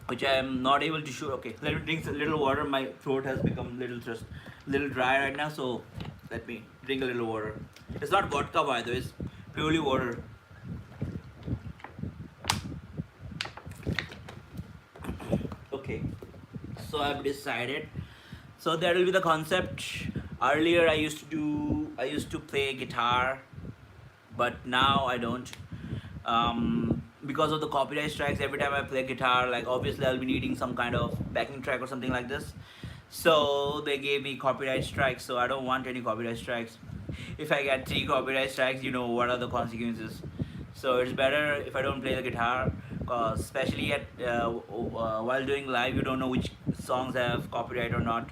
Which I am not able to shoot. Okay, let me drink a little water. My throat has become little dry right now, so let me drink a little water. It's not vodka, by the way. It's purely water. Okay, so I've decided. So that will be the concept. Earlier, I used to play guitar, but now I don't. Because of the copyright strikes, every time I play guitar, like, obviously I'll be needing some kind of backing track or something like this. So they gave me copyright strikes, so I don't want any copyright strikes. If I get 3 copyright strikes, you know what are the consequences. So it's better if I don't play the guitar, cause especially while doing live, you don't know which songs have copyright or not.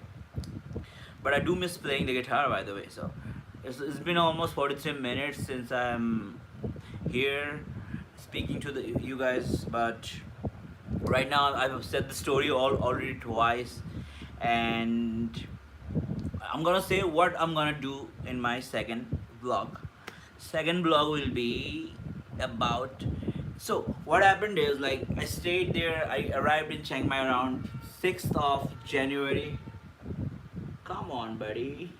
But I do miss playing the guitar, by the way. So it's been almost 43 minutes since I'm here speaking to you guys, but right now I've said the story already twice, and I'm gonna say what I'm gonna do in my second vlog. Second vlog will be about. So what happened is, like, I stayed there. I arrived in Chiang Mai around 6th of January. Come on, buddy.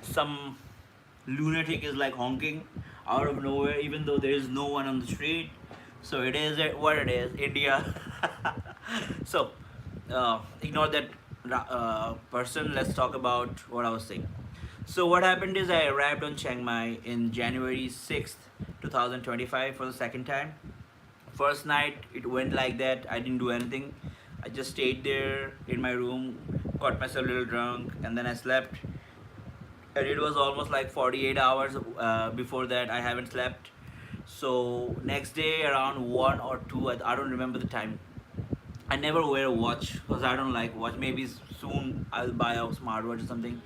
Some lunatic is like honking out of nowhere, even though there is no one on the street. So it is what it is, India. So ignore that person. Let's talk about what I was saying. So what happened is, I arrived on Chiang Mai in January 6th, 2025 for the second time. First night it went like that. I didn't do anything. I just stayed there in my room, got myself a little drunk, and then I slept. And it was almost like 48 hours before that I haven't slept. So next day around 1 or 2, I don't remember the time. I never wear a watch because I don't like watch. Maybe soon I'll buy a smartwatch or something.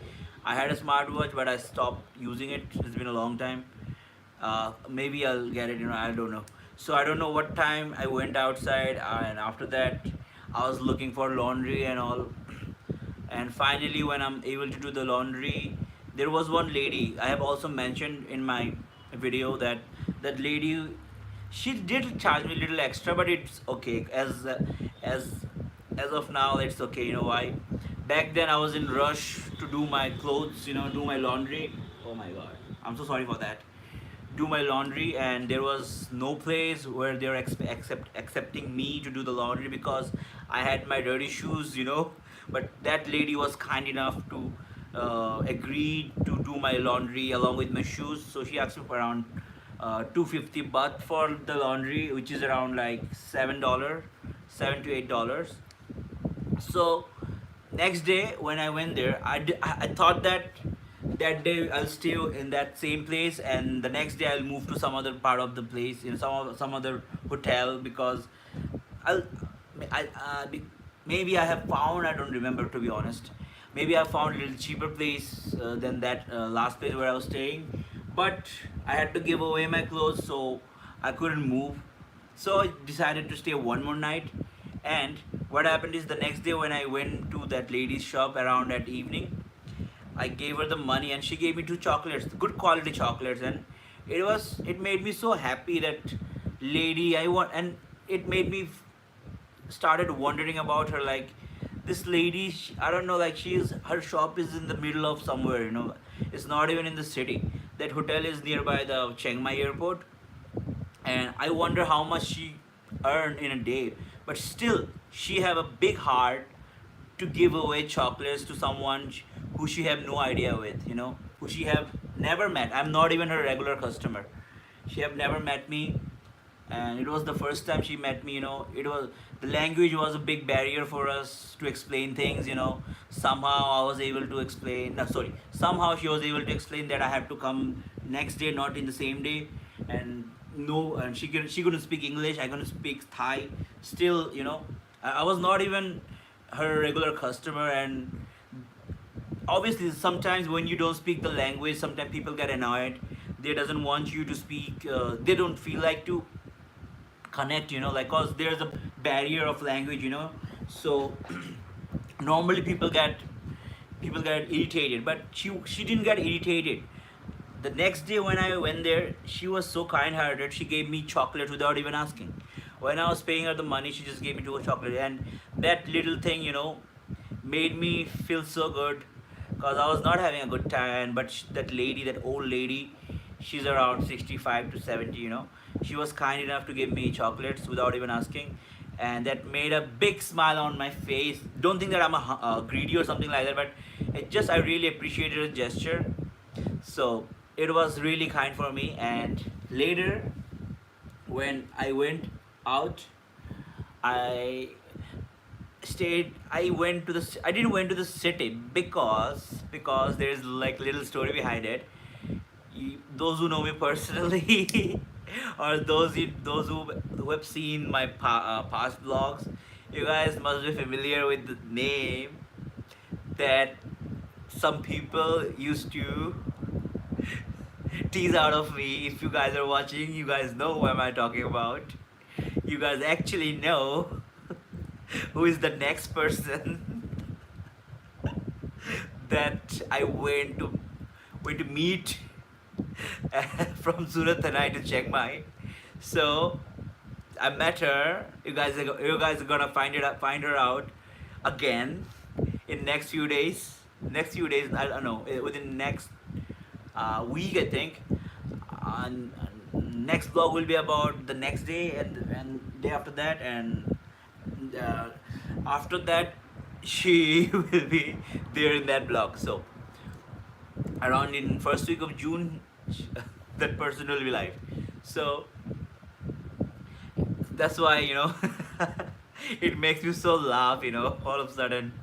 I had a smartwatch, but I stopped using it. It's been a long time. Maybe I'll get it. I don't know. So I don't know what time I went outside, and after that, I was looking for laundry and all. And finally, when I'm able to do the laundry, there was one lady. I have also mentioned in my video that that lady, she did charge me a little extra, but it's okay. As as of now, it's okay. You know why? Back then, I was in rush to do my clothes. Do my laundry. Oh my god, I'm so sorry for that. Do my laundry, and there was no place where they're accepting me to do the laundry because I had my dirty shoes. But that lady was kind enough to agree to do my laundry along with my shoes. So she asked me for around 250 baht for the laundry, which is around like $7, $7 to $8. So next day when I went there, I thought that that day I'll stay in that same place, and the next day I'll move to some other part of the place, in some other hotel, because I'll I maybe I have found, I don't remember, to be honest. Maybe I found a little cheaper place than that last place where I was staying, but I had to give away my clothes, so I couldn't move. So I decided to stay one more night. And what happened is, the next day when I went to that lady's shop around that evening, I gave her the money and she gave me two chocolates, good quality chocolates, and it made me so happy that lady I want, and it made me started wondering about her, like this lady, I don't know, like her shop is in the middle of somewhere. It's not even in the city. That hotel is nearby the Chiang Mai airport, and I wonder how much she earned in a day. But still, she have a big heart to give away chocolates to someone who she have no idea with, who she have never met. I'm not even her regular customer. She have never met me, and it was the first time she met me. It was, the language was a big barrier for us to explain things. Somehow I was able to explain, no, sorry, somehow she was able to explain that I have to come next day, not in the same day. And no, and she couldn't speak English, I couldn't speak Thai. Still, I was not even her regular customer. And obviously sometimes when you don't speak the language, sometimes people get annoyed. They doesn't want you to speak, they don't feel like to connect, like, cause there's a barrier of language. So normally people get irritated, but she didn't get irritated. The next day when I went there, she was so kind-hearted. She gave me chocolate without even asking. When I was paying her the money, she just gave me two chocolate, and that little thing, made me feel so good, because I was not having a good time. But that lady, that old lady, she's around 65 to 70. She was kind enough to give me chocolates without even asking, and that made a big smile on my face. Don't think that I'm a greedy or something like that, but I really appreciated the gesture. So it was really kind for me. And later, when I went out, I I didn't went to the city, because there's like little story behind it. Those who know me personally, or those who have seen my past vlogs, you guys must be familiar with the name that some people used to tease out of me. If you guys are watching, you guys know who am I talking about. You guys actually know who is the next person that I went to meet from Surat tonight to Chiang Mai. So I met her. You guys are gonna find her out again in next few days. Next few days, I don't know, within next week, I think. And next vlog will be about the next day, and day after that, and uh, after that she will be there in that vlog. So around in first week of June, that person will be live. So that's why, it makes me so laugh, all of a sudden.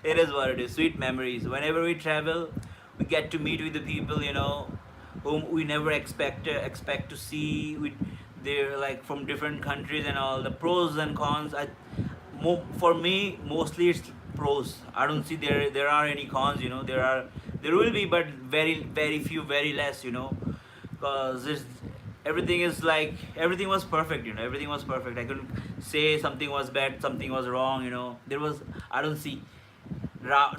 It is what it is. Sweet memories. Whenever we travel, we get to meet with the people, whom we never expect to see. They're like from different countries and all. The pros and cons. For me, mostly it's pros. I don't see there are any cons. There will be, but very few, very less. Because everything is like everything was perfect. Everything was perfect. I couldn't say something was bad, something was wrong. There was I don't see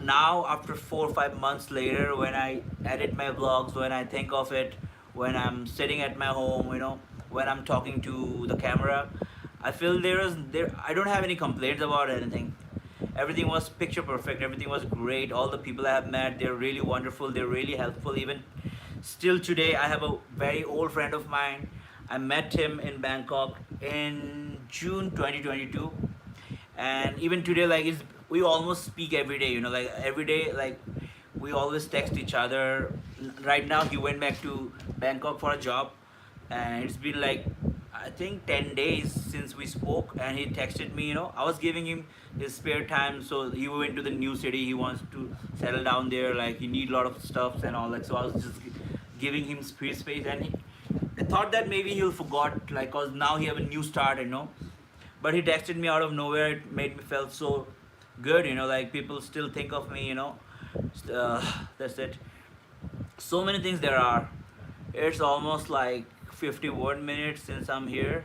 now after 4 or 5 months later, when I edit my vlogs, when I think of it, when I'm sitting at my home, when I'm talking to the camera, I feel there I don't have any complaints about anything. Everything was picture perfect, everything was great. All the people I have met, they're really wonderful, they're really helpful. Even still today, I have a very old friend of mine. I met him in Bangkok in June 2022, and even today, like, we almost speak every day, like every day, like we always text each other. Right now he went back to Bangkok for a job, and it's been like I think 10 days since we spoke, and he texted me. I was giving him his spare time, so he went to the new city, he wants to settle down there, like he need a lot of stuff and all, like, so I was just giving him space, and I thought that maybe he'll forgot, like, cause now he have a new start, but he texted me out of nowhere. It made me feel so good, like people still think of me, that's it. So many things there are. It's almost like 51 minutes since I'm here.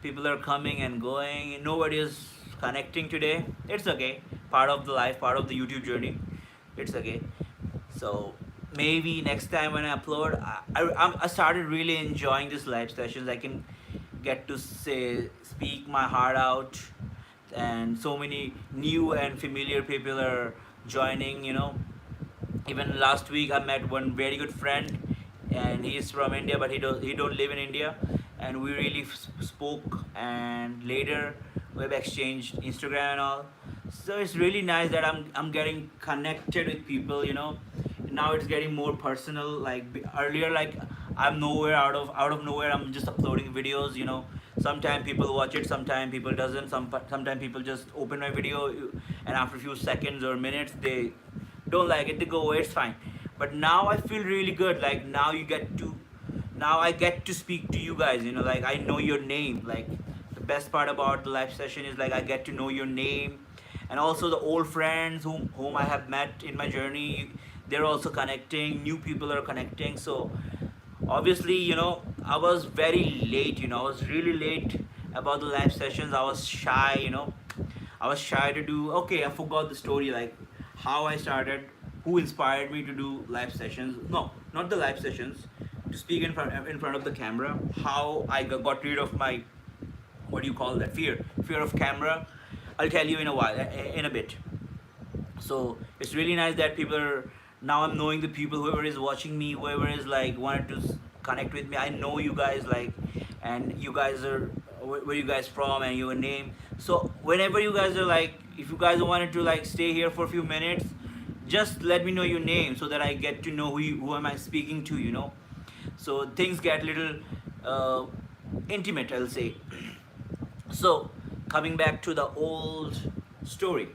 People are coming and going, nobody is connecting today. It's okay, part of the life, part of the YouTube journey. It's okay. So maybe next time when I upload, I started really enjoying these live sessions. I can get to say speak my heart out, and so many new and familiar people are joining. Even last week I met one very good friend, and he's from India, but he don't live in India, and we really spoke, and later we've exchanged Instagram and all. So it's really nice that I'm getting connected with people. Now it's getting more personal. Like earlier, like I'm nowhere, out of nowhere, I'm just uploading videos. Sometimes people watch it, sometimes people doesn't. Sometimes people just open my video, and after a few seconds or minutes they don't like it, they go away. It's fine. But now I feel really good. Like now I get to speak to you guys. Like I know your name. Like the best part about the live session is like I get to know your name, and also the old friends whom I have met in my journey. They're also connecting. New people are connecting. So obviously, I was very late. I was really late about the live sessions. I was shy. I was shy to do. Okay, I forgot the story. Like how I started, who inspired me to do live sessions. No, not the live sessions, to speak in front of the camera. How I got rid of my, what do you call that, fear of camera. I'll tell you in a while, in a bit. So it's really nice that people are, now I'm knowing the people, whoever is watching me, whoever is like wanted to connect with me. I know you guys, like, and you guys are, where you guys from and your name. So whenever you guys are like, if you guys wanted to like stay here for a few minutes, just let me know your name so that I get to know who am I speaking to. So things get little intimate, I'll say. So coming back to the old story,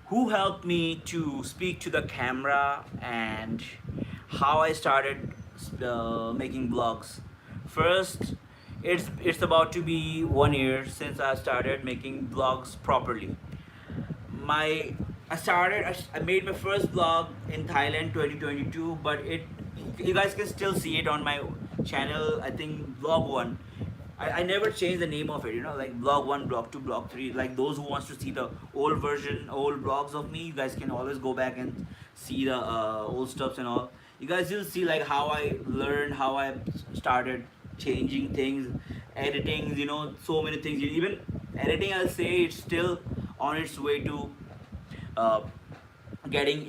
who helped me to speak to the camera and how I started making vlogs. First, it's about to be 1 year since I started making vlogs properly. My I made my first vlog in Thailand 2022, but you guys can still see it on my channel. I think vlog 1. I never changed the name of it, like vlog 1, vlog 2, vlog 3. Like those who wants to see the old version, old vlogs of me, you guys can always go back and see the old stuffs and all. You guys will see like how I learned, how I started changing things, editing, so many things. Even editing, I'll say it's still on its way to getting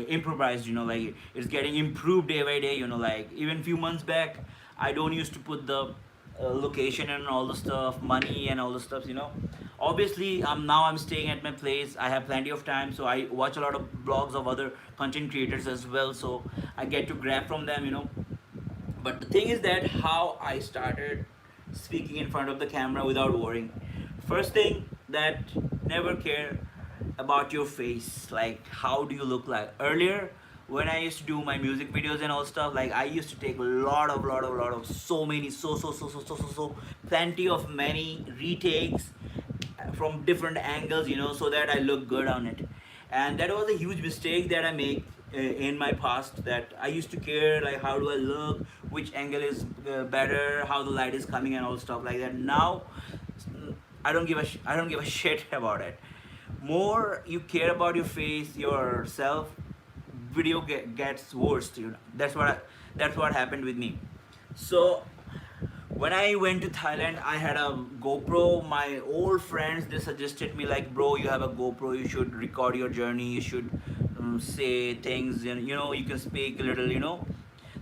improvised. Like it's getting improved day by day. Like even few months back, I don't used to put the location and all the stuff, money and all the stuff. Obviously, I'm staying at my place. I have plenty of time, so I watch a lot of blogs of other content creators as well, so I get to grab from them. But the thing is that how I started speaking in front of the camera without worrying. First thing, that never care about your face, like how do you look like. Earlier when I used to do my music videos and all stuff, like I used to take a lot of so many so plenty of many retakes from different angles, so that I look good on it. And that was a huge mistake that I make in my past, that I used to care like how do I look, which angle is better, how the light is coming and all stuff like that. Now I don't give a shit about it. More you care about your face, yourself, video gets worse. That's what happened with me. So when I went to Thailand, I had a GoPro. My old friends, they suggested me like, bro, you have a GoPro, you should record your journey, you should say things, and you can speak a little,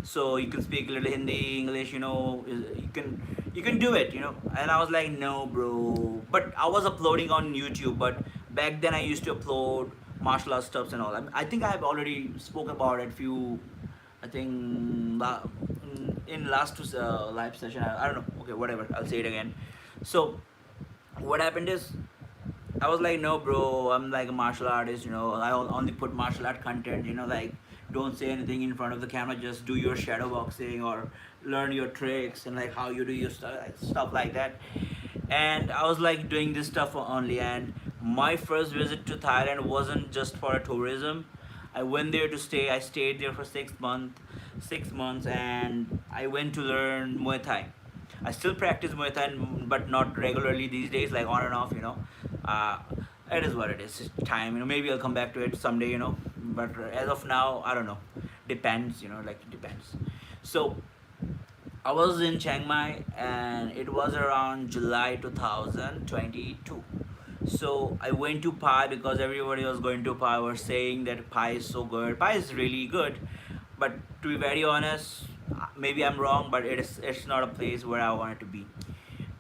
so you can speak a little Hindi, English, you can do it, And I was like, no, bro. But I was uploading on YouTube. But back then I used to upload martial arts stuffs and all. I think I've already spoke about it few. I think in last two live session. I don't know. Okay, whatever. I'll say it again. So what happened is, I was like, no, bro, I'm like a martial artist, I only put martial art content, like, don't say anything in front of the camera, just do your shadow boxing or learn your tricks and like how you do your stuff like that. And I was like doing this stuff only. And my first visit to Thailand wasn't just for a tourism. I went there to stay. I stayed there for 6 months, and I went to learn Muay Thai. I still practice Muay Thai, but not regularly these days, like on and off, Uh, it is what it is. It's time, maybe I'll come back to it someday, But as of now, I don't know. Depends, like it depends. So I was in Chiang Mai, and it was around July 2022. So I went to Pai because everybody was going to Pai, was saying that Pai is so good. Pai is really good, but to be very honest, maybe I'm wrong, but it's not a place where I wanted to be.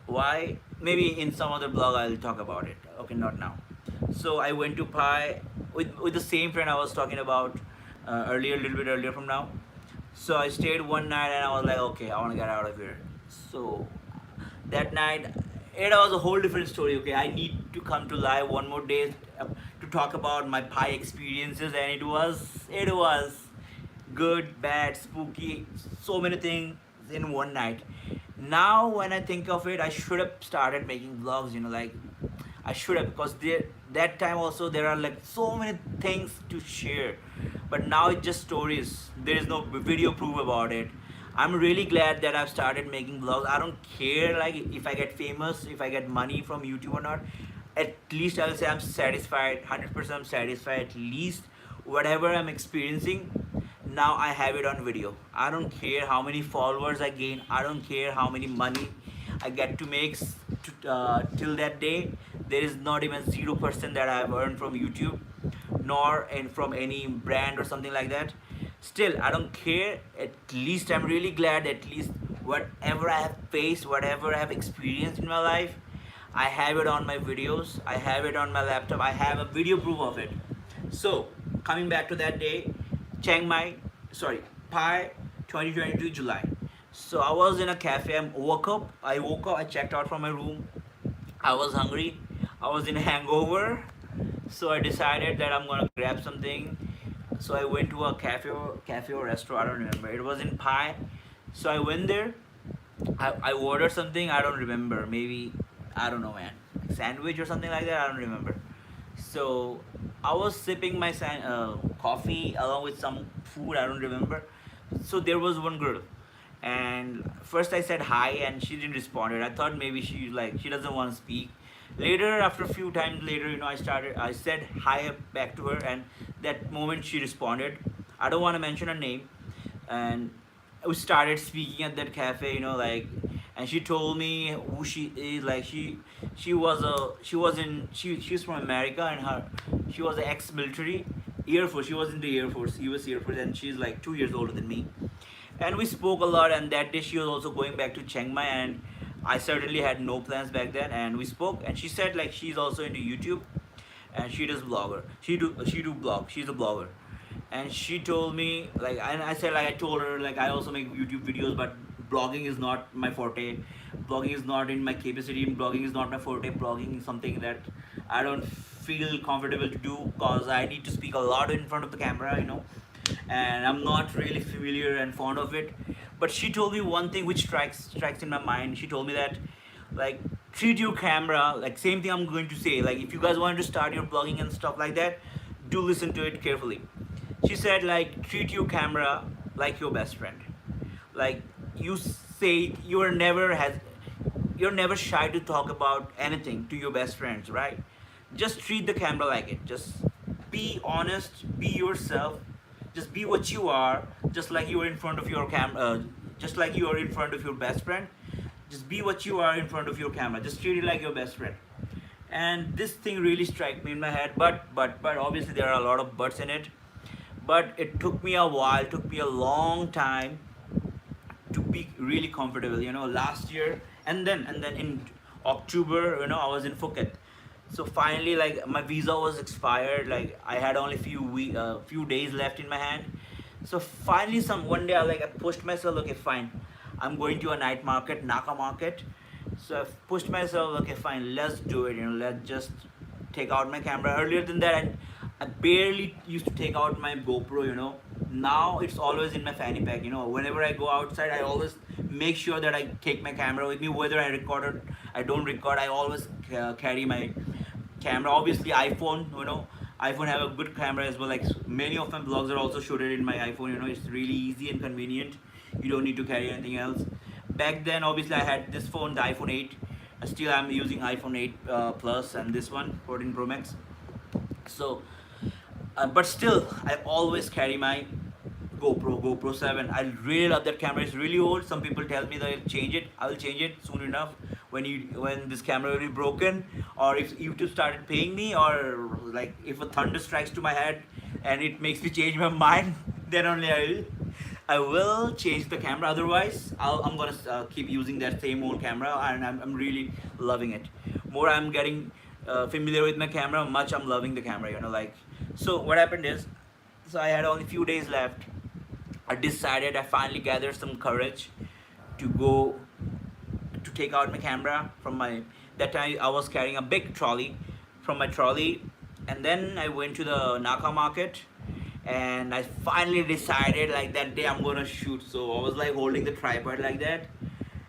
Why? Maybe in some other blog I'll talk about it. Okay, not now. So I went to Pai with the same friend I was talking about earlier, a little bit earlier from now. So I stayed one night, and I was like, okay, I want to get out of here. So that night, it was a whole different story. Okay, I need to come to live one more day to talk about my Pai experiences, and it was good, bad, spooky, so many things in one night. Now when I think of it, I should have started making vlogs, like I should have, because that time also there are like so many things to share. But now it's just stories. There is no video proof about it. I'm really glad that I've started making vlogs. I don't care like if I get famous, if I get money from YouTube or not. At least I'll say I'm satisfied, 100% I'm satisfied. At least whatever I'm experiencing, now I have it on video. I don't care how many followers I gain. I don't care how many money I get to make till that day. There is not even 0% that I have earned from YouTube, nor and from any brand or something like that. Still, I don't care. At least I'm really glad. At least whatever I have faced, whatever I have experienced in my life, I have it on my videos. I have it on my laptop. I have a video proof of it. So coming back to that day, Chiang Mai, sorry, Pai, 2022 July. So I was in a cafe. I woke up. I checked out from my room. I was hungry. I was in a hangover. So I decided that I'm gonna grab something. So I went to a cafe or restaurant. I don't remember. It was in Pai. So I went there. I ordered something. I don't remember. Maybe, I don't know, man. Sandwich or something like that. I don't remember. So I was sipping my coffee along with some food. I don't remember. So there was one girl, and first I said hi, and she didn't respond. I thought maybe she doesn't want to speak. Later, after a few times later, I said hi back to her, and that moment she responded. I don't want to mention her name, and we started speaking at that cafe, and she told me who she is. Like she's from America, and she was an ex-military, Air Force. She was in the Air Force, U.S. Air Force, and she's like 2 years older than me. And we spoke a lot. And that day she was also going back to Chiang Mai, and I certainly had no plans back then. And we spoke, and she said like she's also into YouTube, and she does blogger. She do blog. She's a blogger. And she told me like, and I said like, I told her like, I also make YouTube videos, but blogging is not my forte. Blogging is not in my capacity. Blogging is not my forte. Blogging is something that I don't feel comfortable to do, because I need to speak a lot in front of the camera. and I'm not really familiar and fond of it. But she told me one thing which strikes in my mind. She told me that, like, treat your camera like same thing I'm going to say. Like, if you guys want to start your blogging and stuff like that, do listen to it carefully. She said, like, treat your camera like your best friend. Like, you say you're never shy to talk about anything to your best friends, right? Just treat the camera like it. Just be honest, be yourself, just be what you are, just like you are in front of your just like you are in front of your best friend. Just be what you are in front of your camera. Just treat it like your best friend. And this thing really struck me in my head, but obviously there are a lot of buts in it. But it took me a while, took me a long time to be really comfortable, last year. And then in October, I was in Phuket. So finally, like, my visa was expired, like I had only few days left in my hand. So finally, some one day I pushed myself, okay, fine, I'm going to a night market, Naka market. So I pushed myself, okay, fine, let's do it, let's just take out my camera. Earlier than that, I barely used to take out my GoPro. Now it's always in my fanny pack. Whenever I go outside, I always make sure that I take my camera with me, whether I record or I don't record. I always carry my camera. Obviously, iPhone have a good camera as well. Like, many of my vlogs are also shot in my iPhone. It's really easy and convenient. You don't need to carry anything else. Back then, obviously, I had this phone, the iPhone 8. Still, I'm using iPhone 8 Plus, and this one, 14 Pro Max. So, but still, I always carry my GoPro 7. I really love that camera. It's really old. Some people tell me that I'll change it. I will change it soon enough when this camera will be broken, or if YouTube started paying me, or like if a thunder strikes to my head and it makes me change my mind, then only I will change the camera. Otherwise, I'm gonna keep using that same old camera, and I'm really loving it. More I'm getting familiar with my camera, much I'm loving the camera. Like, so what happened is, so I had only few days left. I finally gathered some courage to go to take out my camera from my. That time I was carrying a big trolley, from my trolley, and then I went to the Naka market, and I finally decided, like, that day I'm gonna shoot. So I was like holding the tripod like that,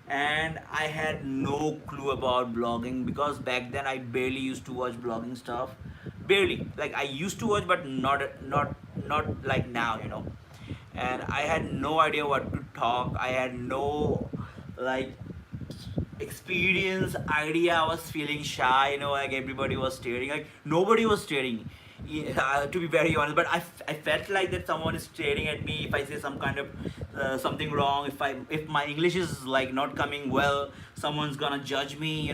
and I had no clue about blogging, because back then I barely used to watch blogging stuff. Barely, like, I used to watch, but not like now. And I had no idea what to talk. I had no, like, experience idea. I was feeling shy, like everybody was staring, like nobody was staring, to be very honest. But I felt like that someone is staring at me if I say some kind of something wrong. If my English is like not coming well, someone's gonna judge me.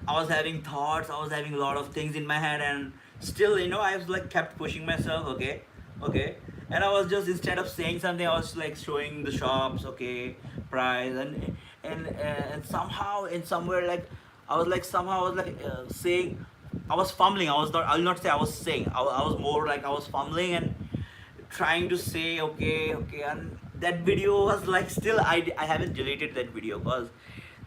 I was having thoughts, I was having a lot of things in my head, and still, I was like kept pushing myself. Okay, and I was just, instead of saying something, I was like showing the shops, okay, price, and somehow in somewhere, like, I was like saying, I was fumbling. I'll not say I was saying, I was more like I was fumbling and trying to say, okay. And that video was like, still, I haven't deleted that video, because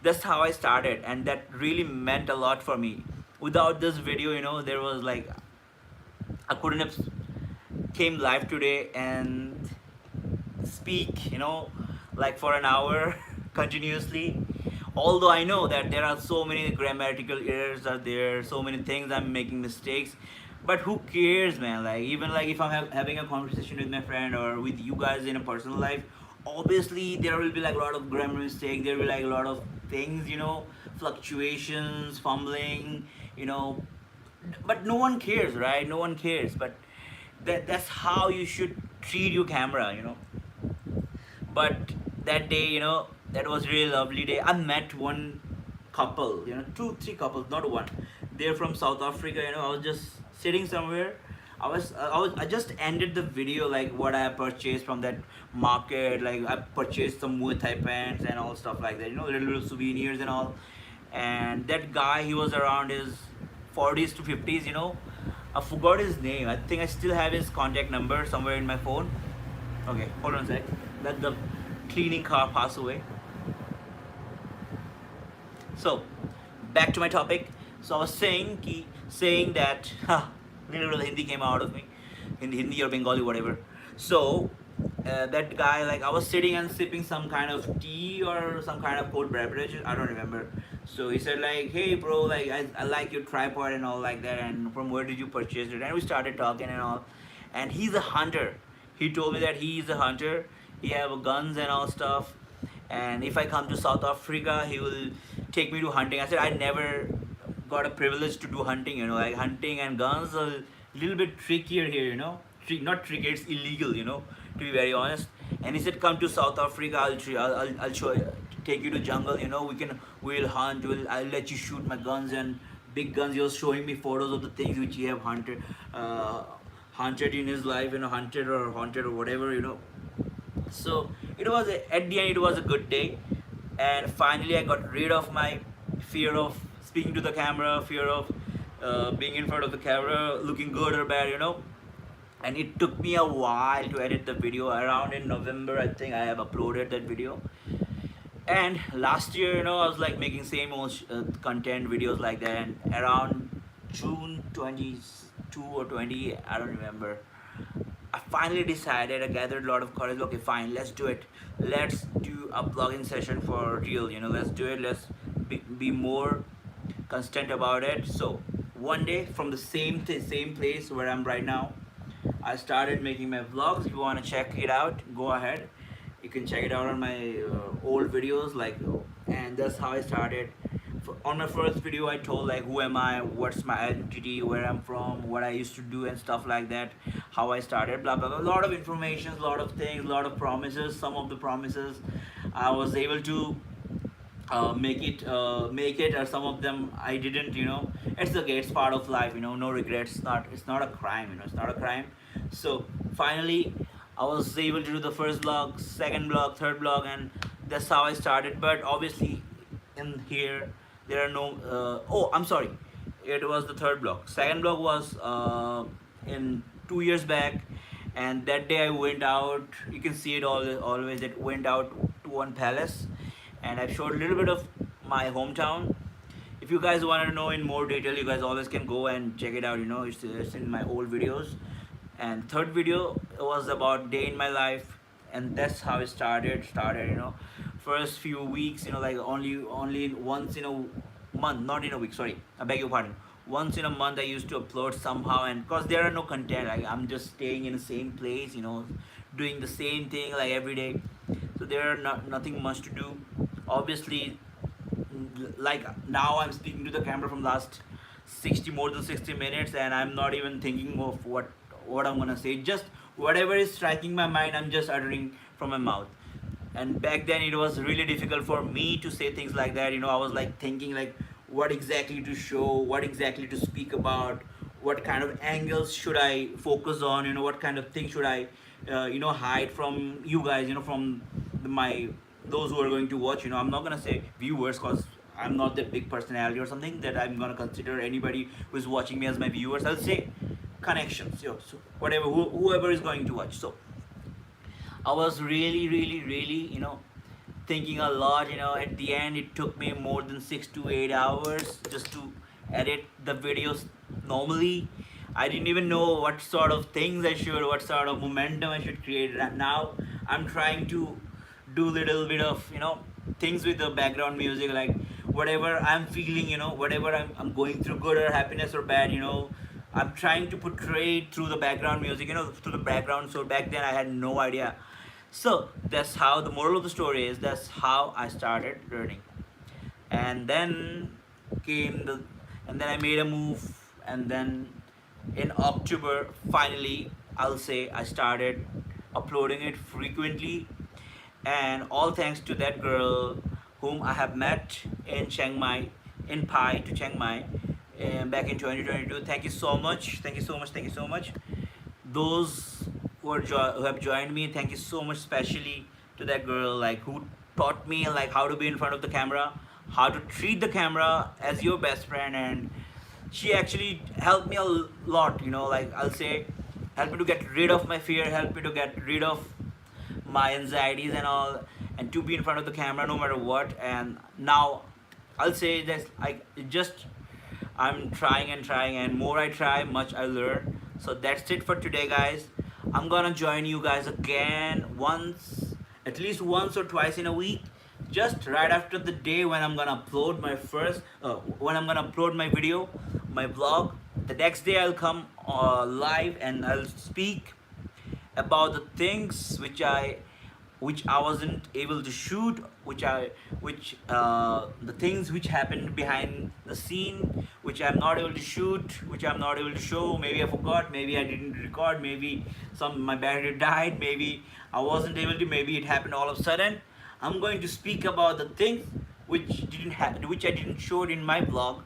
that's how I started, and that really meant a lot for me. Without this video, there was like, I couldn't have came live today and speak, like for an hour continuously. Although I know that there are so many grammatical errors are there, so many things I'm making mistakes, but who cares, man? Like, even like if I'm having a conversation with my friend or with you guys in a personal life, obviously there will be like a lot of grammar mistakes. There will be like a lot of things, fluctuations, fumbling, but no one cares, right? No one cares. But that's how you should treat your camera. But that day, that was really lovely day. I met one couple, two, three couples, not one. They're from South Africa. I was just sitting somewhere. I just ended the video, like what I purchased from that market. Like, I purchased some Muay Thai pants and all stuff like that. Little souvenirs and all. And that guy, he was around his 40s to 50s. I forgot his name. I think I still have his contact number somewhere in my phone. Okay, hold on a sec. Let the cleaning car pass away. So, back to my topic. So I was saying that, little Hindi came out of me, in Hindi or Bengali, whatever. So that guy, like I was sitting and sipping some kind of tea or some kind of cold beverage, I don't remember. So he said like, hey bro, like I like your tripod and all like that, and from where did you purchase it? And we started talking and all. And he's a hunter. He told me that he is a hunter. He have guns and all stuff. And if I come to South Africa, he will take me to hunting. I said I never got a privilege to do hunting. Like hunting and guns are a little bit trickier here. Not tricky, it's illegal. To be very honest. And he said, come to South Africa. I'll show you, take you to jungle. We'll hunt. I'll let you shoot my guns and big guns. He was showing me photos of the things which he have hunted in his life. Hunted or haunted or whatever. So at the end it was a good day, and finally I got rid of my fear of speaking to the camera, fear of being in front of the camera, looking good or bad. And it took me a while to edit the video. Around in November, I think I have uploaded that video. And last year, I was like making same old content videos like that. And around June 22 or 20, I don't remember, I finally decided. I gathered a lot of courage. Okay, fine, let's do it. Let's do a vlogging session for real. Let's do it. Let's be more constant about it. So one day, from the same place where I'm right now, I started making my vlogs. If you want to check it out, go ahead. You can check it out on my old videos, and that's how I started. On my first video, I told like who am I, what's my identity, where I'm from, what I used to do and stuff like that, how I started, blah blah blah. A lot of information, a lot of things, a lot of promises. Some of the promises I was able to make it, or some of them I didn't. It's okay, it's part of life. No regrets. It's not a crime. It's not a crime. So finally I was able to do the first vlog, second vlog, third vlog, and that's how I started. But obviously in here there are no oh, I'm sorry, it was the third vlog. Second vlog was in 2 years back, and that day I went out. You can see it always that went out to one palace, and I showed a little bit of my hometown. If you guys want to know in more detail, you guys always can go and check it out. It's in my old videos. And third video was about day in my life, and that's how it started. First few weeks, like only once in a month, not in a week, sorry, I beg your pardon, once in a month I used to upload somehow. And because there are no content, like I'm just staying in the same place, doing the same thing like every day, so there are nothing much to do. Obviously, like now I'm speaking to the camera from last more than 60 minutes, and I'm not even thinking of what I'm gonna say. Just whatever is striking my mind, I'm just uttering from my mouth. And back then it was really difficult for me to say things like that. I was like thinking like what exactly to show, what exactly to speak about, what kind of angles should I focus on, what kind of things should I hide from you guys, from my those who are going to watch. I'm not gonna say viewers, because I'm not that big personality or something that I'm gonna consider anybody who's watching me as my viewers. I'll say connections, so whatever, whoever is going to watch. So I was really really really thinking a lot. At the end it took me more than 6 to 8 hours just to edit the videos. Normally I didn't even know what sort of things I should, what sort of momentum I should create. And now I'm trying to do little bit of things with the background music, like whatever I'm feeling, whatever I'm going through, good or happiness or bad, I'm trying to portray it through the background music, through the background. So back then I had no idea. So that's how the moral of the story is. That's how I started learning. And then came the, and then I made a move, and then in October, finally, I'll say I started uploading it frequently, and all thanks to that girl whom I have met in Chiang Mai, in Pai to Chiang Mai, back in 2022. Thank you so much. Thank you so much. Thank you so much. Those who have joined me, thank you so much, especially to that girl, like who taught me like how to be in front of the camera, how to treat the camera as your best friend. And she actually helped me a lot. Like I'll say, helped me to get rid of my fear, helped me to get rid of my anxieties and all, and to be in front of the camera no matter what. And now I'll say that I'm trying and trying, and more I try, much I learn. So that's it for today, guys. I'm gonna join you guys again once, at least once or twice in a week, just right after the day when I'm gonna upload my when I'm gonna upload my video, my vlog. The next day I'll come live and I'll speak about the things which I wasn't able to shoot, which the things which happened behind the scene, which I'm not able to shoot, which I'm not able to show. Maybe I forgot, maybe I didn't record, maybe my battery died, maybe I wasn't able to, maybe it happened all of a sudden. I'm going to speak about the things which I didn't show it in my blog,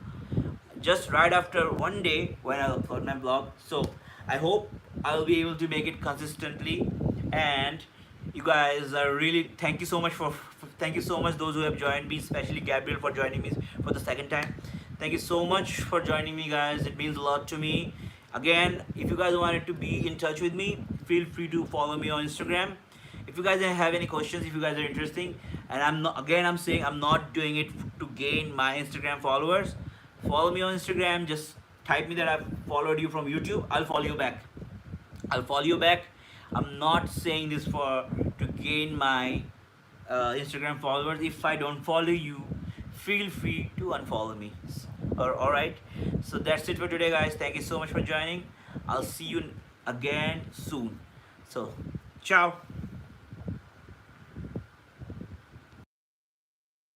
just right after one day when I upload my blog. So I hope I'll be able to make it consistently. And you guys are really, thank you so much thank you so much those who have joined me, especially Gabriel for joining me for the second time. Thank you so much for joining me, guys. It means a lot to me. Again, if you guys wanted to be in touch with me, feel free to follow me on Instagram. If you guys have any questions, if you guys are interesting, and I'm saying I'm not doing it to gain my Instagram followers. Follow me on Instagram. Just type me that I've followed you from YouTube. I'll follow you back. I'll follow you back. I'm not saying this to gain my Instagram followers. If I don't follow you, feel free to unfollow me. All right. So that's it for today, guys. Thank you so much for joining. I'll see you again soon. So, ciao.